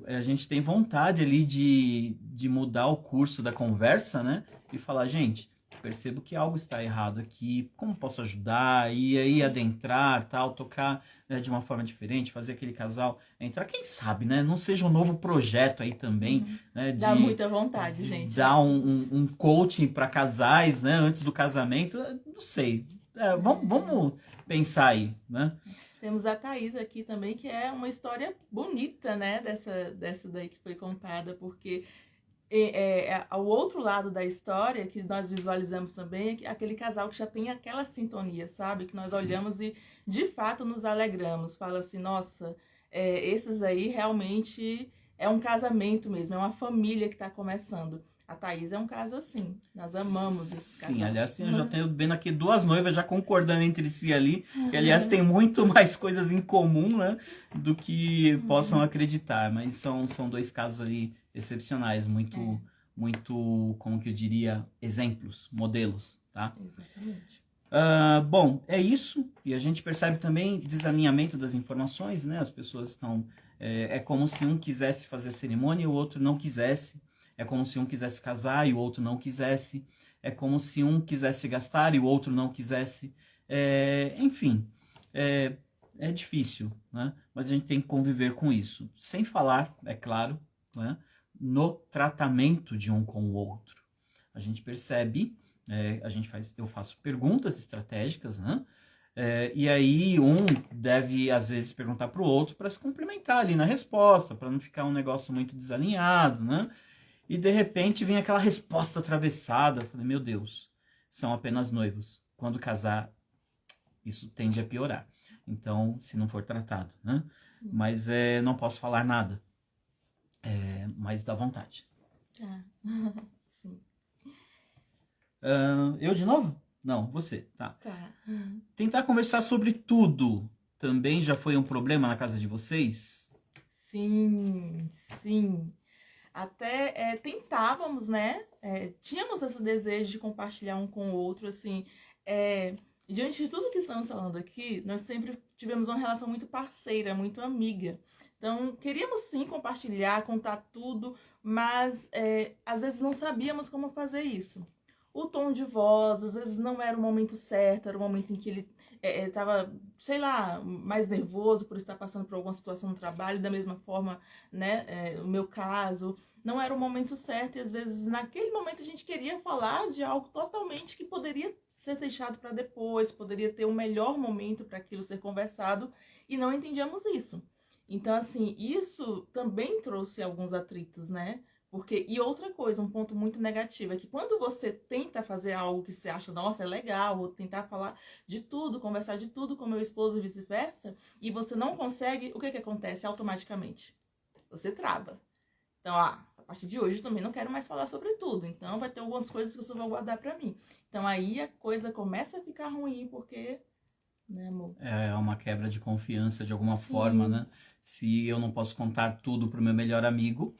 A: A gente tem vontade ali de mudar o curso da conversa, né? E falar, gente, percebo que algo está errado aqui, como posso ajudar? E aí adentrar, tal, tocar, né, de uma forma diferente, fazer aquele casal entrar, quem sabe, né? Não seja um novo projeto aí também, né?
B: Dá muita vontade, gente.
A: Dar um coaching para casais, né? Antes do casamento, não sei. Vamos pensar aí, né?
B: Temos a Thaís aqui também, que é uma história bonita, né? Dessa daí que foi contada, porque o outro lado da história que nós visualizamos também é aquele casal que já tem aquela sintonia, sabe? Que nós
A: Sim.
B: olhamos e de fato nos alegramos. Fala assim, nossa, esses aí realmente é um casamento mesmo, é uma família que está começando. A Thaís é um caso assim, nós amamos esse casal.
A: Sim, aliás, eu já tenho vendo aqui duas noivas já concordando entre si ali, que aliás tem muito mais coisas em comum, né, do que possam acreditar, mas são dois casos ali excepcionais, muito, como que eu diria, exemplos, modelos, tá?
B: Exatamente.
A: Bom, é isso, e a gente percebe também desalinhamento das informações, né, as pessoas estão, é como se um quisesse fazer a cerimônia e o outro não quisesse. É como se um quisesse casar e o outro não quisesse. É como se um quisesse gastar e o outro não quisesse. Enfim, é difícil, né? Mas a gente tem que conviver com isso. Sem falar, é claro, né? No tratamento de um com o outro. A gente percebe, eu faço perguntas estratégicas, né? E aí um deve, às vezes, perguntar para o outro para se complementar ali na resposta, para não ficar um negócio muito desalinhado, né? E de repente vem aquela resposta atravessada. Eu falei, meu Deus, são apenas noivos. Quando casar, isso tende a piorar. Então, se não for tratado, né? Mas não posso falar nada. Mas dá vontade.
B: Sim.
A: Eu de novo? Não, você, tá.
B: Tá.
A: Tentar conversar sobre tudo também já foi um problema na casa de vocês?
B: Sim, sim. Até tentávamos, né? Tínhamos esse desejo de compartilhar um com o outro, assim. Diante de tudo que estamos falando aqui, nós sempre tivemos uma relação muito parceira, muito amiga. Então, queríamos sim compartilhar, contar tudo, mas às vezes não sabíamos como fazer isso. O tom de voz, às vezes não era o momento certo, era o momento em que ele estava, sei lá, mais nervoso por estar passando por alguma situação no trabalho, da mesma forma, né, o meu caso, não era o momento certo e às vezes naquele momento a gente queria falar de algo totalmente que poderia ser deixado para depois, poderia ter um melhor momento para aquilo ser conversado e não entendíamos isso. Então, assim, isso também trouxe alguns atritos, né? E outra coisa, um ponto muito negativo, é que quando você tenta fazer algo que você acha, nossa, é legal, vou tentar falar de tudo, conversar de tudo com meu esposo e vice-versa, e você não consegue, o que acontece automaticamente? Você trava. Então, a partir de hoje eu também não quero mais falar sobre tudo, então vai ter algumas coisas que você vai guardar pra mim. Então aí a coisa começa a ficar ruim, porque, né, amor?
A: É uma quebra de confiança de alguma forma, né? Se eu não posso contar tudo pro meu melhor amigo,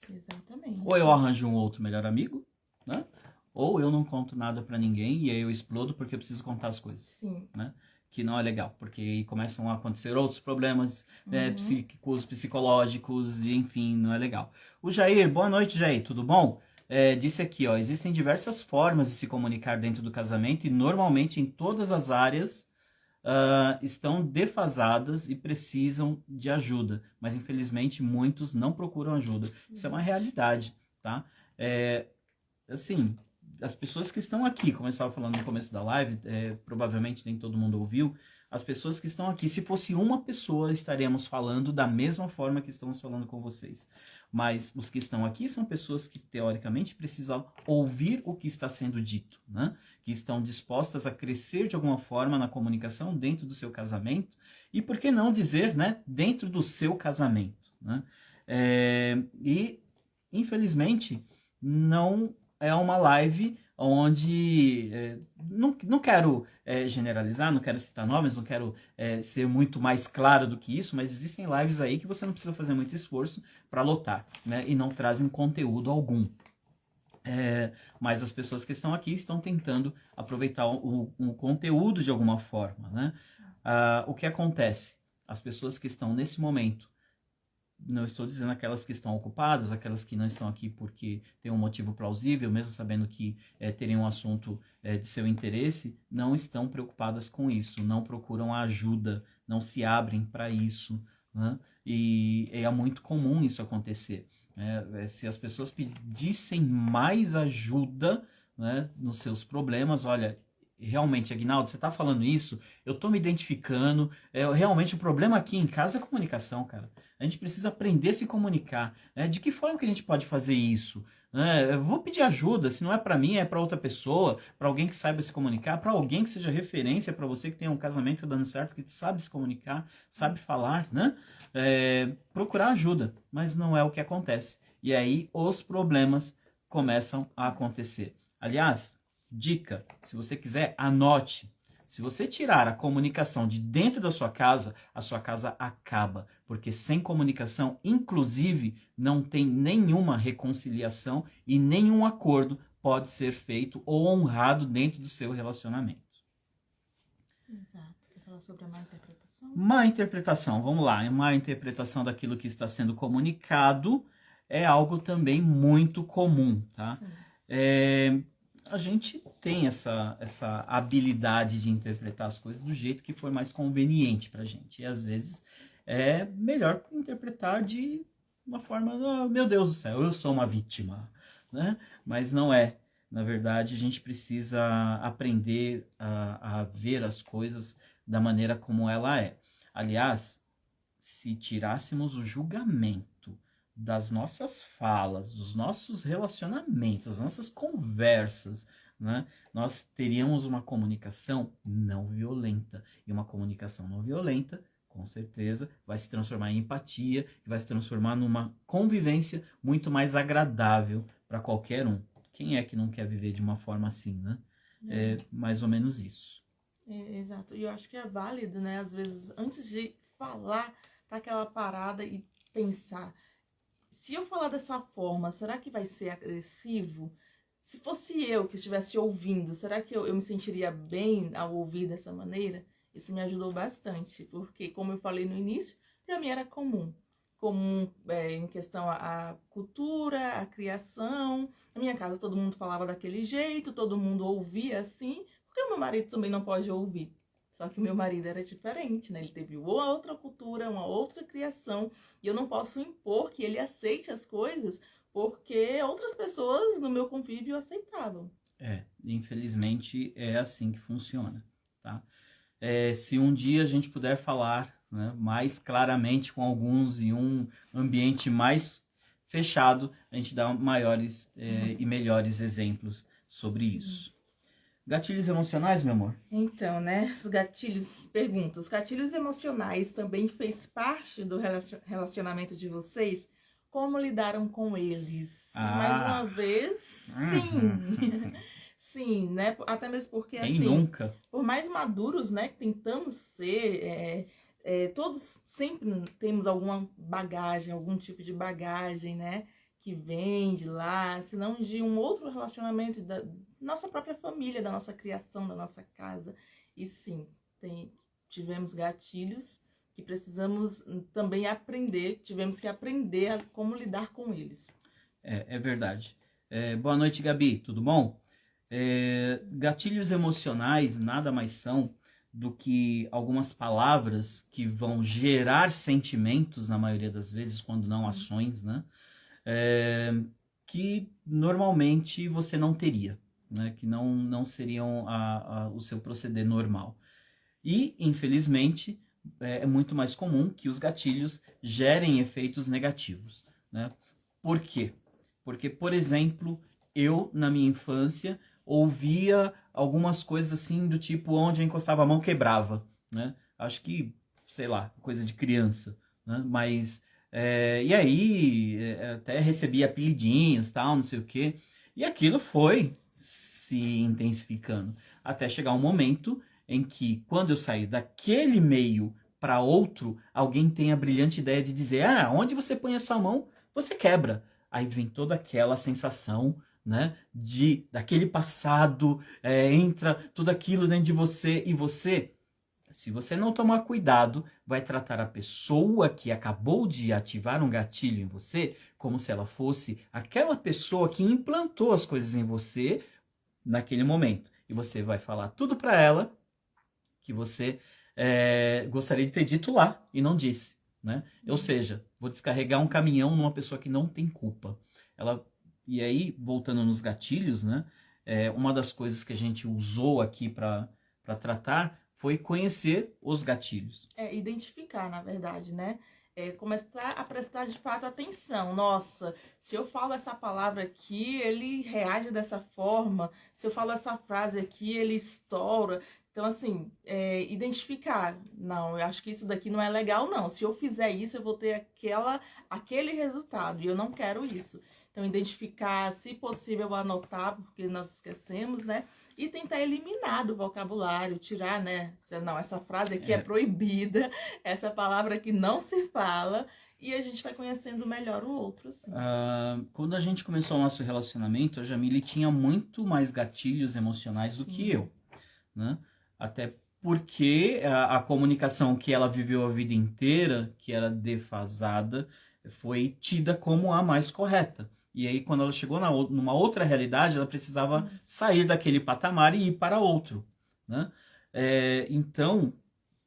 B: exatamente,
A: ou eu arranjo um outro melhor amigo, né? Ou eu não conto nada pra ninguém e aí eu explodo porque eu preciso contar as coisas.
B: Sim.
A: Né? Que não é legal, porque aí começam a acontecer outros problemas psíquicos, psicológicos, e enfim, não é legal. O Jair, boa noite, Jair, tudo bom? Disse aqui, ó, existem diversas formas de se comunicar dentro do casamento e normalmente em todas as áreas estão defasadas e precisam de ajuda, mas infelizmente muitos não procuram ajuda. Isso é uma realidade, tá? Assim, as pessoas que estão aqui, como eu estava falando no começo da live, provavelmente nem todo mundo ouviu, as pessoas que estão aqui, se fosse uma pessoa, estaremos falando da mesma forma que estamos falando com vocês. Mas os que estão aqui são pessoas que, teoricamente, precisam ouvir o que está sendo dito, né? Que estão dispostas a crescer de alguma forma na comunicação dentro do seu casamento E por que não dizer, né, dentro do seu casamento, né? E, infelizmente, não é uma live onde... não quero generalizar, não quero citar nomes, não quero ser muito mais claro do que isso, mas existem lives aí que você não precisa fazer muito esforço para lotar, né? E não trazem conteúdo algum. Mas as pessoas que estão aqui estão tentando aproveitar o conteúdo de alguma forma, né? O que acontece? As pessoas que estão nesse momento, não estou dizendo aquelas que estão ocupadas, aquelas que não estão aqui porque tem um motivo plausível, mesmo sabendo que teriam um assunto de seu interesse, não estão preocupadas com isso, não procuram a ajuda, não se abrem para isso, né? E é muito comum isso acontecer. Se as pessoas pedissem mais ajuda, né, nos seus problemas, olha, realmente, Aguinaldo, você está falando isso, eu estou me identificando, realmente o problema aqui em casa é comunicação, cara. A gente precisa aprender a se comunicar, né? De que forma que a gente pode fazer isso? Eu vou pedir ajuda, se não é para mim, é para outra pessoa, para alguém que saiba se comunicar, para alguém que seja referência para você que tem um casamento dando certo, que sabe se comunicar, sabe falar, né? Procurar ajuda, mas não é o que acontece. E aí os problemas começam a acontecer. Aliás, dica, se você quiser, anote. Se você tirar a comunicação de dentro da sua casa, a sua casa acaba. Porque sem comunicação, inclusive, não tem nenhuma reconciliação e nenhum acordo pode ser feito ou honrado dentro do seu relacionamento.
B: Exato. Quer falar sobre a má interpretação?
A: Má interpretação, vamos lá. Má interpretação daquilo que está sendo comunicado é algo também muito comum, tá? A gente tem essa habilidade de interpretar as coisas do jeito que for mais conveniente pra gente. E às vezes é melhor interpretar de uma forma, oh, meu Deus do céu, eu sou uma vítima, né? Mas não é. Na verdade, a gente precisa aprender a ver as coisas da maneira como ela é. Aliás, se tirássemos o julgamento das nossas falas, dos nossos relacionamentos, das nossas conversas, né, nós teríamos uma comunicação não violenta. E uma comunicação não violenta, com certeza, vai se transformar em empatia e vai se transformar numa convivência muito mais agradável para qualquer um. Quem é que não quer viver de uma forma assim, né? É mais ou menos isso.
B: Exato. E eu acho que é válido, né? Às vezes, antes de falar, tá aquela parada e pensar... Se eu falar dessa forma, será que vai ser agressivo? Se fosse eu que estivesse ouvindo, será que eu me sentiria bem ao ouvir dessa maneira? Isso me ajudou bastante, porque, como eu falei no início, para mim era comum. Comum em questão a cultura, a criação. Na minha casa todo mundo falava daquele jeito, todo mundo ouvia assim, porque o meu marido também não pode ouvir. Só que o meu marido era diferente, né? Ele teve uma outra cultura, uma outra criação. E eu não posso impor que ele aceite as coisas porque outras pessoas no meu convívio aceitavam.
A: Infelizmente é assim que funciona, tá? Se um dia a gente puder falar, né, mais claramente com alguns em um ambiente mais fechado, a gente dá maiores e melhores exemplos sobre isso. Gatilhos emocionais, meu amor?
B: Então, né, os gatilhos emocionais também fez parte do relacionamento de vocês? Como lidaram com eles? Mais uma vez, sim. Sim, né, até mesmo porque,
A: Quem
B: assim,
A: nunca?
B: Por mais maduros, né, que tentamos ser, todos sempre temos alguma bagagem, algum tipo de bagagem, né, que vem de lá, se não de um outro relacionamento da nossa própria família, da nossa criação, da nossa casa. E sim, tivemos gatilhos que precisamos também aprender, tivemos que aprender a como lidar com eles.
A: É verdade. Boa noite, Gabi, tudo bom? Gatilhos emocionais nada mais são do que algumas palavras que vão gerar sentimentos, na maioria das vezes, quando não ações, né? Que normalmente você não teria, né? Que não seriam o seu proceder normal. E, infelizmente, é muito mais comum que os gatilhos gerem efeitos negativos, né? Por quê? Porque, por exemplo, eu, na minha infância, ouvia algumas coisas assim do tipo onde eu encostava a mão quebrava, né? Acho que sei lá, coisa de criança, né? Mas, e aí, até recebi apelidinhos, tal, não sei o quê. E aquilo foi se intensificando, até chegar um momento em que, quando eu saí daquele meio para outro, alguém tem a brilhante ideia de dizer, onde você põe a sua mão, você quebra. Aí vem toda aquela sensação, né, daquele passado, entra tudo aquilo dentro de você, e você, se você não tomar cuidado, vai tratar a pessoa que acabou de ativar um gatilho em você como se ela fosse aquela pessoa que implantou as coisas em você naquele momento. E você vai falar tudo para ela que você gostaria de ter dito lá e não disse, né? Ou seja, vou descarregar um caminhão numa pessoa que não tem culpa. E aí, voltando nos gatilhos, né? Uma das coisas que a gente usou aqui para tratar foi conhecer os gatilhos.
B: Identificar, na verdade, né? Começar a prestar de fato atenção. Nossa, se eu falo essa palavra aqui, ele reage dessa forma. Se eu falo essa frase aqui, ele estoura. Então, assim, identificar. Não, eu acho que isso daqui não é legal, não. Se eu fizer isso, eu vou ter aquele resultado. E eu não quero isso. Então, identificar, se possível, anotar, porque nós esquecemos, né? E tentar eliminar do vocabulário, tirar, né? Não, essa frase aqui é proibida, essa palavra aqui não se fala, e a gente vai conhecendo melhor o outro, assim.
A: Quando a gente começou o nosso relacionamento, a Jamile tinha muito mais gatilhos emocionais do que eu, né? Até porque a comunicação que ela viveu a vida inteira, que era defasada, foi tida como a mais correta. E aí, quando ela chegou numa outra realidade, ela precisava sair daquele patamar e ir para outro, né? Então...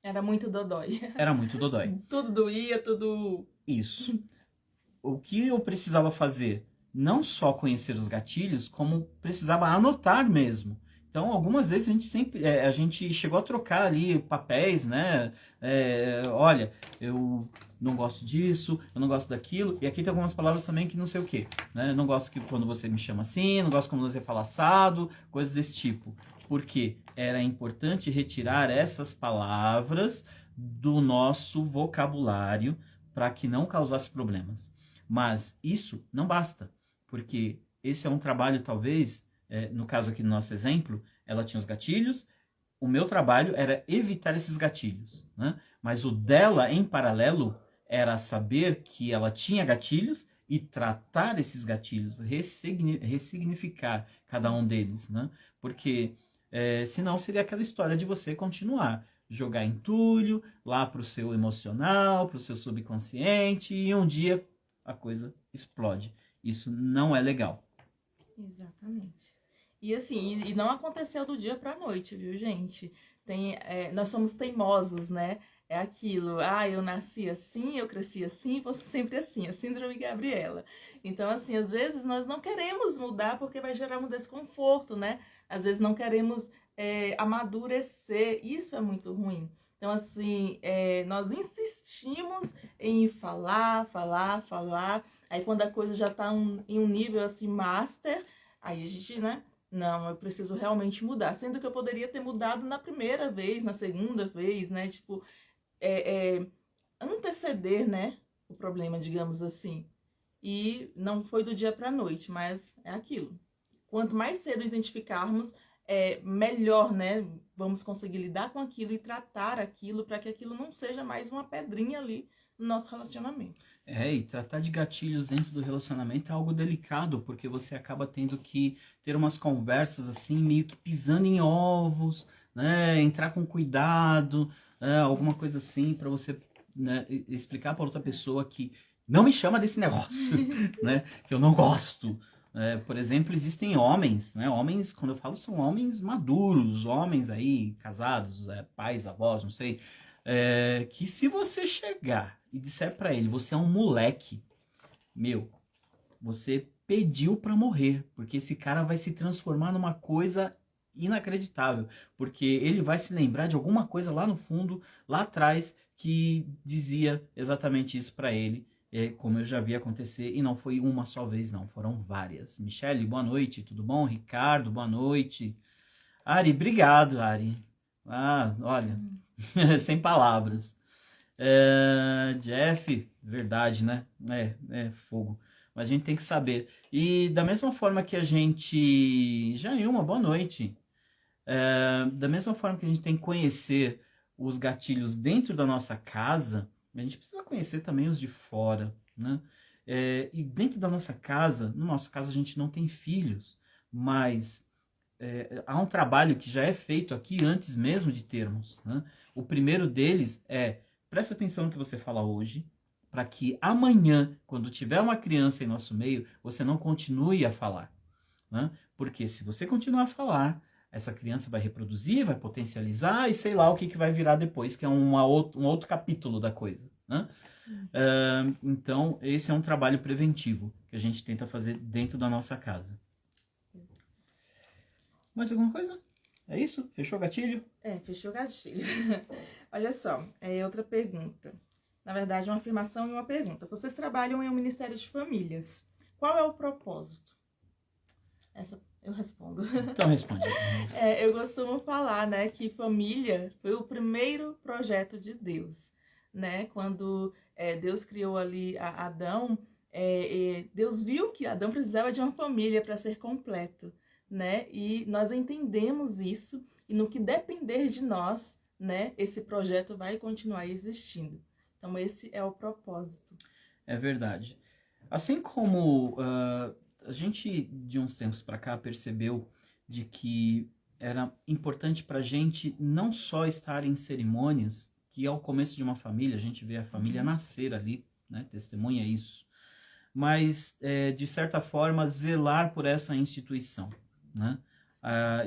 B: Era muito dodói.
A: Era muito dodói.
B: Tudo doía, tudo...
A: Isso. O que eu precisava fazer? Não só conhecer os gatilhos, como precisava anotar mesmo. Então, algumas vezes a gente chegou a trocar ali papéis, né? Olha, eu não gosto disso, eu não gosto daquilo. E aqui tem algumas palavras também que não sei o quê, né? Não gosto quando você me chama assim, não gosto quando você fala assado, coisas desse tipo. Porque era importante retirar essas palavras do nosso vocabulário para que não causasse problemas. Mas isso não basta, porque esse é um trabalho, talvez, no caso aqui do nosso exemplo, ela tinha os gatilhos, o meu trabalho era evitar esses gatilhos, né? Mas o dela, em paralelo, era saber que ela tinha gatilhos e tratar esses gatilhos, ressignificar cada um deles, né? Porque senão seria aquela história de você continuar jogar entulho lá para o seu emocional, para o seu subconsciente, e um dia a coisa explode. Isso não é legal.
B: Exatamente. E assim, e não aconteceu do dia para a noite, viu, gente? Nós somos teimosos, né? É aquilo, eu nasci assim, eu cresci assim, vou sempre assim, a síndrome Gabriela. Então, assim, às vezes nós não queremos mudar porque vai gerar um desconforto, né? Às vezes não queremos amadurecer, isso é muito ruim. Então, assim, nós insistimos em falar, aí quando a coisa já está em um nível, assim, master, aí a gente, né? Não, eu preciso realmente mudar. Sendo que eu poderia ter mudado na primeira vez, na segunda vez, né? Tipo, anteceder, né? O problema, digamos assim. E não foi do dia para a noite, mas é aquilo. Quanto mais cedo identificarmos, melhor, né? Vamos conseguir lidar com aquilo e tratar aquilo para que aquilo não seja mais uma pedrinha ali no nosso relacionamento.
A: E tratar de gatilhos dentro do relacionamento é algo delicado, porque você acaba tendo que ter umas conversas assim, meio que pisando em ovos, né? Entrar com cuidado, alguma coisa assim, para você, né, explicar para outra pessoa que não me chama desse negócio, né? Que eu não gosto. Por exemplo, existem homens, né? Homens, quando eu falo, são homens maduros, homens aí, casados, pais, avós, não sei, que se você chegar e disser pra ele, você é um moleque, você pediu pra morrer, porque esse cara vai se transformar numa coisa inacreditável, porque ele vai se lembrar de alguma coisa lá no fundo, lá atrás, que dizia exatamente isso pra ele, como eu já vi acontecer, e não foi uma só vez, não, foram várias. Michele, boa noite, tudo bom? Ricardo, boa noite. Ari, obrigado, Ari. Olha, sem palavras. Jeff, verdade, né? É fogo. Mas a gente tem que saber. E da mesma forma que a gente. Jailma, boa noite. Da mesma forma que a gente tem que conhecer os gatilhos dentro da nossa casa, a gente precisa conhecer também os de fora, né? E dentro da nossa casa, no nosso caso a gente não tem filhos, mas há um trabalho que já é feito aqui antes mesmo de termos, né? O primeiro deles é, presta atenção no que você fala hoje, para que amanhã, quando tiver uma criança em nosso meio, você não continue a falar, né? Porque se você continuar a falar, essa criança vai reproduzir, vai potencializar e sei lá o que vai virar depois, que é um outro capítulo da coisa, né? Então, esse é um trabalho preventivo que a gente tenta fazer dentro da nossa casa. Mais alguma coisa? É isso? Fechou o gatilho?
B: Fechou o gatilho. Olha só, outra pergunta. Na verdade, uma afirmação e uma pergunta. Vocês trabalham em um Ministério de Famílias. Qual é o propósito? Essa eu respondo.
A: Então responde.
B: Eu costumo falar, né, que família foi o primeiro projeto de Deus, né? Quando Deus criou ali Adão, Deus viu que Adão precisava de uma família para ser completo, né? E nós entendemos isso e no que depender de nós, né, esse projeto vai continuar existindo. Então esse é o propósito.
A: É verdade. Assim como a gente de uns tempos para cá percebeu de que era importante para a gente não só estar em cerimônias, que ao começo de uma família a gente vê a família nascer ali, né, testemunha isso, mas de certa forma zelar por essa instituição, né?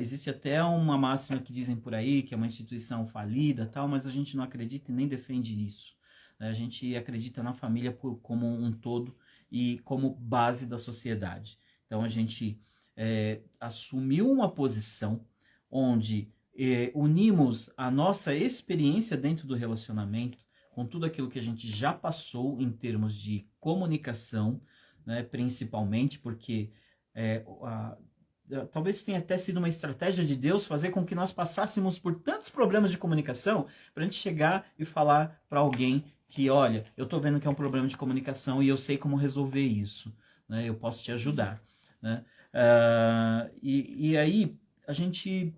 A: Existe até uma máxima que dizem por aí que é uma instituição falida, tal, mas a gente não acredita e nem defende isso. A gente acredita na família como um todo e como base da sociedade. Então a gente assumiu uma posição onde unimos a nossa experiência dentro do relacionamento com tudo aquilo que a gente já passou em termos de comunicação, né, principalmente porque talvez tenha até sido uma estratégia de Deus fazer com que nós passássemos por tantos problemas de comunicação para a gente chegar e falar para alguém que, olha, eu estou vendo que é um problema de comunicação e eu sei como resolver isso, né? Eu posso te ajudar, né? E aí, a gente,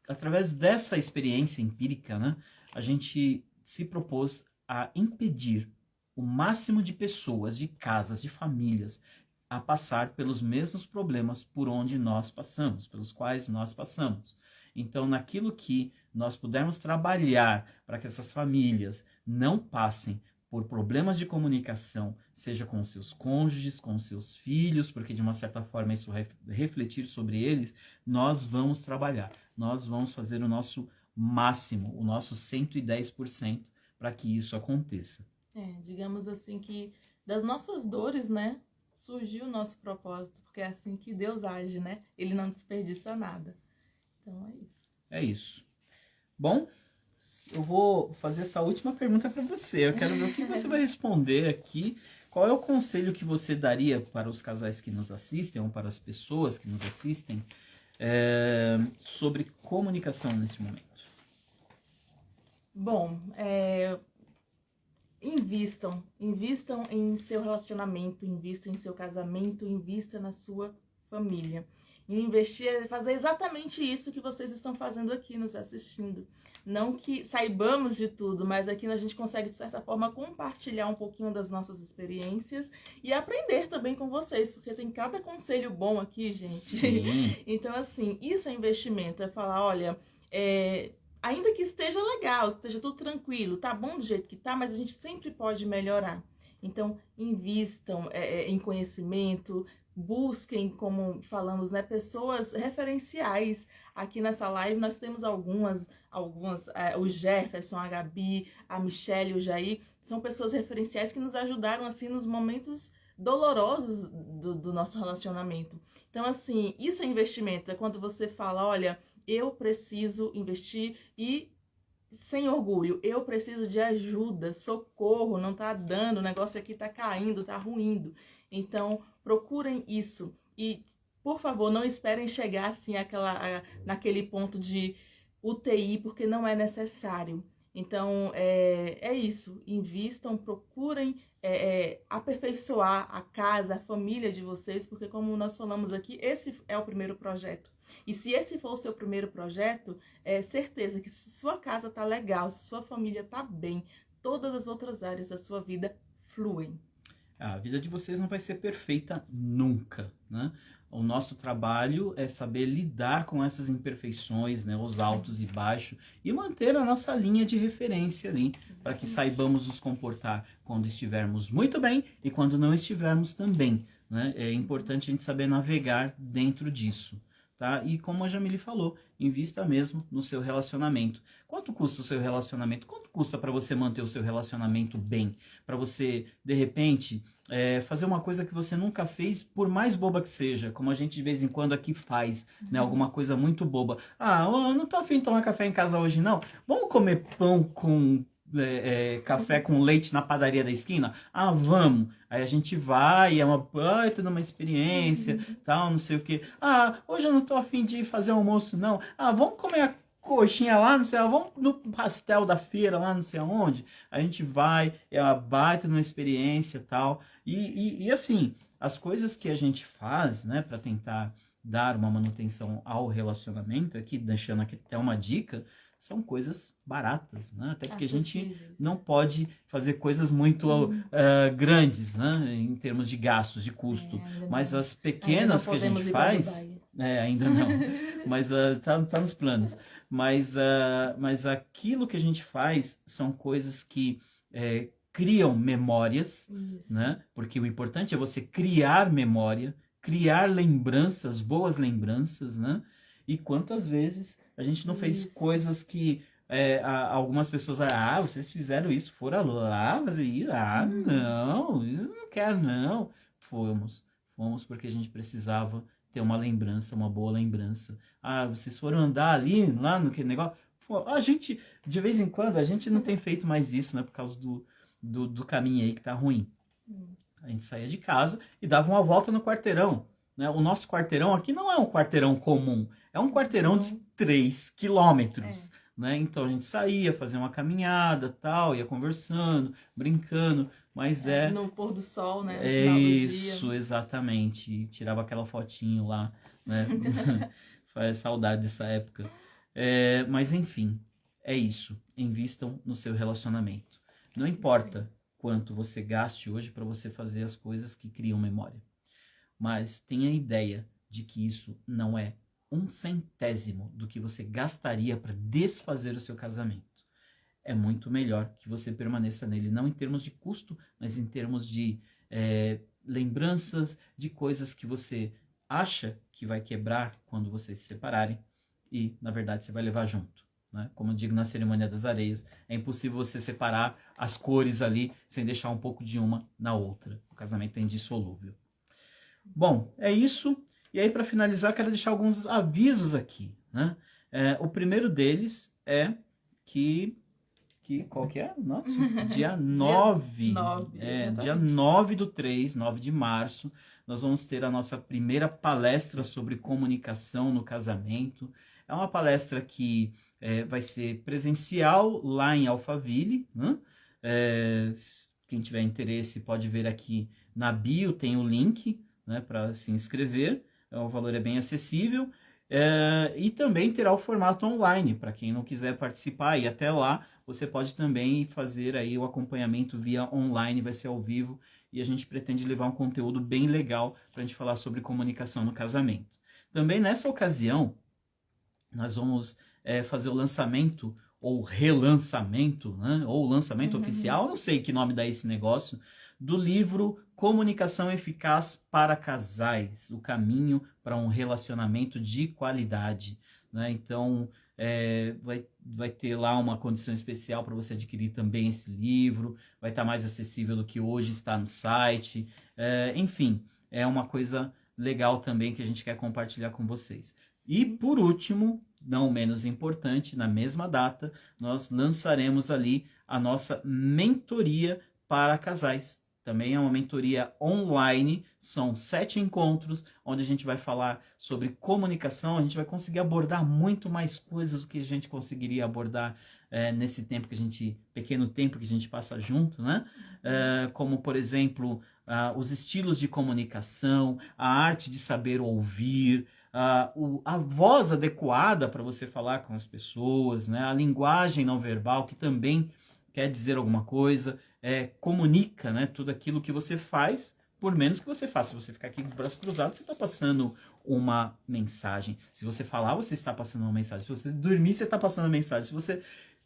A: através dessa experiência empírica, né, a gente se propôs a impedir o máximo de pessoas, de casas, de famílias, a passar pelos mesmos problemas por onde nós passamos, pelos quais nós passamos. Então, naquilo que nós pudermos trabalhar para que essas famílias não passem por problemas de comunicação, seja com seus cônjuges, com seus filhos, porque de uma certa forma isso vai refletir sobre eles, nós vamos trabalhar, nós vamos fazer o nosso máximo, o nosso 110% para que isso aconteça.
B: Digamos assim que das nossas dores, né, surgiu o nosso propósito, porque é assim que Deus age, né? Ele não desperdiça nada. Então é isso.
A: É isso. Bom, eu vou fazer essa última pergunta para você. Eu quero ver o que você vai responder aqui. Qual é o conselho que você daria para os casais que nos assistem, ou para as pessoas que nos assistem, sobre comunicação nesse momento?
B: Bom, invistam em seu relacionamento, invistam em seu casamento, invista na sua família. E investir é fazer exatamente isso que vocês estão fazendo aqui, nos assistindo. Não que saibamos de tudo, mas aqui a gente consegue, de certa forma, compartilhar um pouquinho das nossas experiências e aprender também com vocês, porque tem cada conselho bom aqui, gente.
A: Sim.
B: Então, assim, isso é investimento, é falar, olha, ainda que esteja legal, esteja tudo tranquilo, tá bom do jeito que tá, mas a gente sempre pode melhorar. Então, invistam em conhecimento, busquem, como falamos, né, pessoas referenciais. Aqui nessa live nós temos algumas o Jefferson, a Gabi, a Michelle, o Jair, são pessoas referenciais que nos ajudaram assim nos momentos dolorosos do nosso relacionamento. Então, assim, isso é investimento, é quando você fala, olha, eu preciso investir e sem orgulho, eu preciso de ajuda, socorro, não tá dando, o negócio aqui tá caindo, tá ruindo. Então, procurem isso e, por favor, não esperem chegar assim naquele ponto de UTI, porque não é necessário. Então, é isso. Invistam, procurem aperfeiçoar a casa, a família de vocês, porque como nós falamos aqui, esse é o primeiro projeto. E se esse for o seu primeiro projeto, é certeza que se sua casa tá legal, se sua família tá bem, todas as outras áreas da sua vida fluem.
A: A vida de vocês não vai ser perfeita nunca, né? O nosso trabalho é saber lidar com essas imperfeições, né, os altos e baixos, e manter a nossa linha de referência ali, para que saibamos nos comportar quando estivermos muito bem e quando não estivermos também, né? É importante a gente saber navegar dentro disso, tá? E como a Jamile falou, invista mesmo no seu relacionamento. Quanto custa o seu relacionamento? Quanto custa para você manter o seu relacionamento bem? Para você, de repente, fazer uma coisa que você nunca fez, por mais boba que seja, como a gente de vez em quando aqui faz, né? Alguma coisa muito boba. Ah, eu não tô afim de tomar café em casa hoje, não. Vamos comer pão com café com leite na padaria da esquina? Ah, vamos. Aí a gente vai, é uma baita numa experiência, tal, não sei o quê. Ah, hoje eu não tô afim de fazer almoço, não. Ah, vamos comer a coxinha lá, não sei, vamos no pastel da feira lá, não sei aonde. A gente vai, é uma baita numa experiência, tal. E assim, as coisas que a gente faz, né, para tentar dar uma manutenção ao relacionamento, aqui deixando aqui até uma dica, são coisas baratas, né? Até porque a gente não pode fazer coisas muito grandes, né? Em termos de gastos, de custo. Mas as pequenas que a gente faz... ainda não. Mas tá nos planos. Mas aquilo que a gente faz são coisas que criam memórias, né? Porque o importante é você criar memória, criar lembranças, boas lembranças, né? E quantas vezes a gente não fez coisas que algumas pessoas, vocês fizeram isso, foram lá fazer isso, não, isso não quero, não. Fomos porque a gente precisava ter uma lembrança, uma boa lembrança. Vocês foram andar ali, lá no que negócio. A gente, de vez em quando, a gente não tem feito mais isso, né, por causa do caminho aí que tá ruim. A gente saía de casa e dava uma volta no quarteirão. Né? O nosso quarteirão aqui não é um quarteirão comum, é um quarteirão de 3 quilômetros. Né? Então a gente saía, fazia uma caminhada, tal, ia conversando, brincando, mas
B: no pôr do sol, né?
A: No isso, dia. Exatamente. E tirava aquela fotinho lá, né? Faz saudade dessa época. Mas enfim, é isso. Invistam no seu relacionamento. Não importa quanto você gaste hoje para você fazer as coisas que criam memória. Mas tenha ideia de que isso não é 1/100º do que você gastaria para desfazer o seu casamento. É muito melhor que você permaneça nele, não em termos de custo, mas em termos de lembranças, de coisas que você acha que vai quebrar quando vocês se separarem e, na verdade, você vai levar junto. Né? Como eu digo na cerimônia das areias, é impossível você separar as cores ali sem deixar um pouco de uma na outra. O casamento é indissolúvel. Bom, é isso. E aí, para finalizar, quero deixar alguns avisos aqui. Né? O primeiro deles é que qual que é? Nossa, dia 9. Dia 9/3, 9 de março, nós vamos ter a nossa primeira palestra sobre comunicação no casamento. É uma palestra que vai ser presencial lá em Alphaville. Né? Quem tiver interesse pode ver aqui na bio, tem o link, né, para se inscrever. O valor é bem acessível. E também terá o formato online, para quem não quiser participar, e até lá você pode também fazer aí o acompanhamento via online, vai ser ao vivo, e a gente pretende levar um conteúdo bem legal para a gente falar sobre comunicação no casamento. Também nessa ocasião, nós vamos fazer o lançamento, ou relançamento, né, ou lançamento oficial, não sei que nome dá esse negócio, do livro Comunicação Eficaz para Casais, o caminho para um relacionamento de qualidade. Né? Então, vai ter lá uma condição especial para você adquirir também esse livro, vai estar mais acessível do que hoje está no site. Enfim, é uma coisa legal também que a gente quer compartilhar com vocês. E, por último, não menos importante, na mesma data, nós lançaremos ali a nossa mentoria para casais. também é uma mentoria online, são 7 encontros, onde a gente vai falar sobre comunicação, a gente vai conseguir abordar muito mais coisas do que a gente conseguiria abordar nesse tempo pequeno tempo que a gente passa junto, né? Como, por exemplo, os estilos de comunicação, a arte de saber ouvir, a voz adequada para você falar com as pessoas, né? A linguagem não verbal, que também quer dizer alguma coisa, comunica, né? Tudo aquilo que você faz, por menos que você faça. Se você ficar aqui com o braço cruzado, você está passando uma mensagem. Se você falar, você está passando uma mensagem. Se você dormir, você está passando uma mensagem.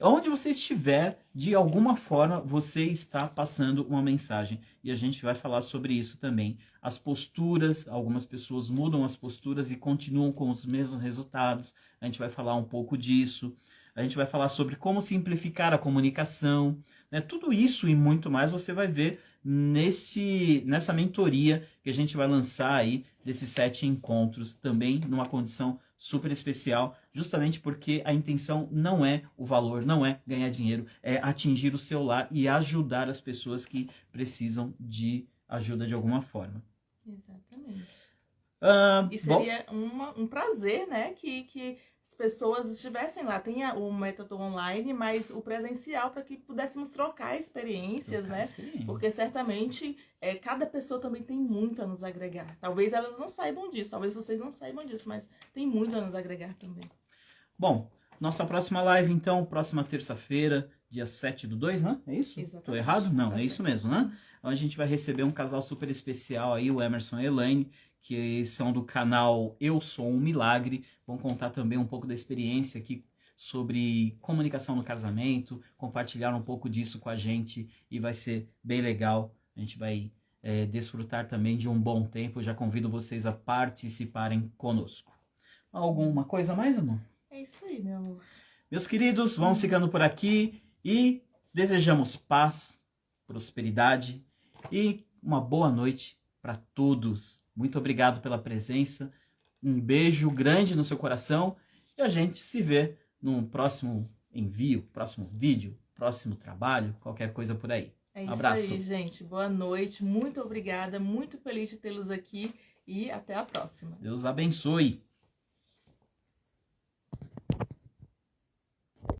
A: Onde você estiver, de alguma forma, você está passando uma mensagem. E a gente vai falar sobre isso também. As posturas, algumas pessoas mudam as posturas e continuam com os mesmos resultados. A gente vai falar um pouco disso. A gente vai falar sobre como simplificar a comunicação, né? Tudo isso e muito mais você vai ver nessa mentoria que a gente vai lançar aí, desses 7 encontros, também numa condição super especial, justamente porque a intenção não é o valor, não é ganhar dinheiro, é atingir o seu lar e ajudar as pessoas que precisam de ajuda de alguma forma.
B: Exatamente. E seria um prazer, né, que as pessoas estivessem lá. Tem o método online, mas o presencial, para que pudéssemos trocar experiências, né? Porque certamente cada pessoa também tem muito a nos agregar. Talvez elas não saibam disso, talvez vocês não saibam disso, mas tem muito a nos agregar também.
A: Bom, nossa próxima live, então, próxima terça-feira, dia 7/2, né? É isso?
B: Exatamente.
A: Tô errado? Não,
B: Tá
A: é isso mesmo, né? Então a gente vai receber um casal super especial aí, o Emerson e a Elaine, que são do canal Eu Sou um Milagre. Vão contar também um pouco da experiência aqui sobre comunicação no casamento, compartilhar um pouco disso com a gente e vai ser bem legal. A gente vai desfrutar também de um bom tempo. Eu já convido vocês a participarem conosco. Alguma coisa a mais, amor?
B: É isso aí, meu amor.
A: Meus queridos, vamos ficando por aqui e desejamos paz, prosperidade e uma boa noite para todos. Muito obrigado pela presença. Um beijo grande no seu coração e a gente se vê num próximo envio, próximo vídeo, próximo trabalho, qualquer coisa por aí.
B: É isso
A: Abraço.
B: aí, gente. Boa noite. Muito obrigada. Muito feliz de tê-los aqui e até a próxima.
A: Deus abençoe.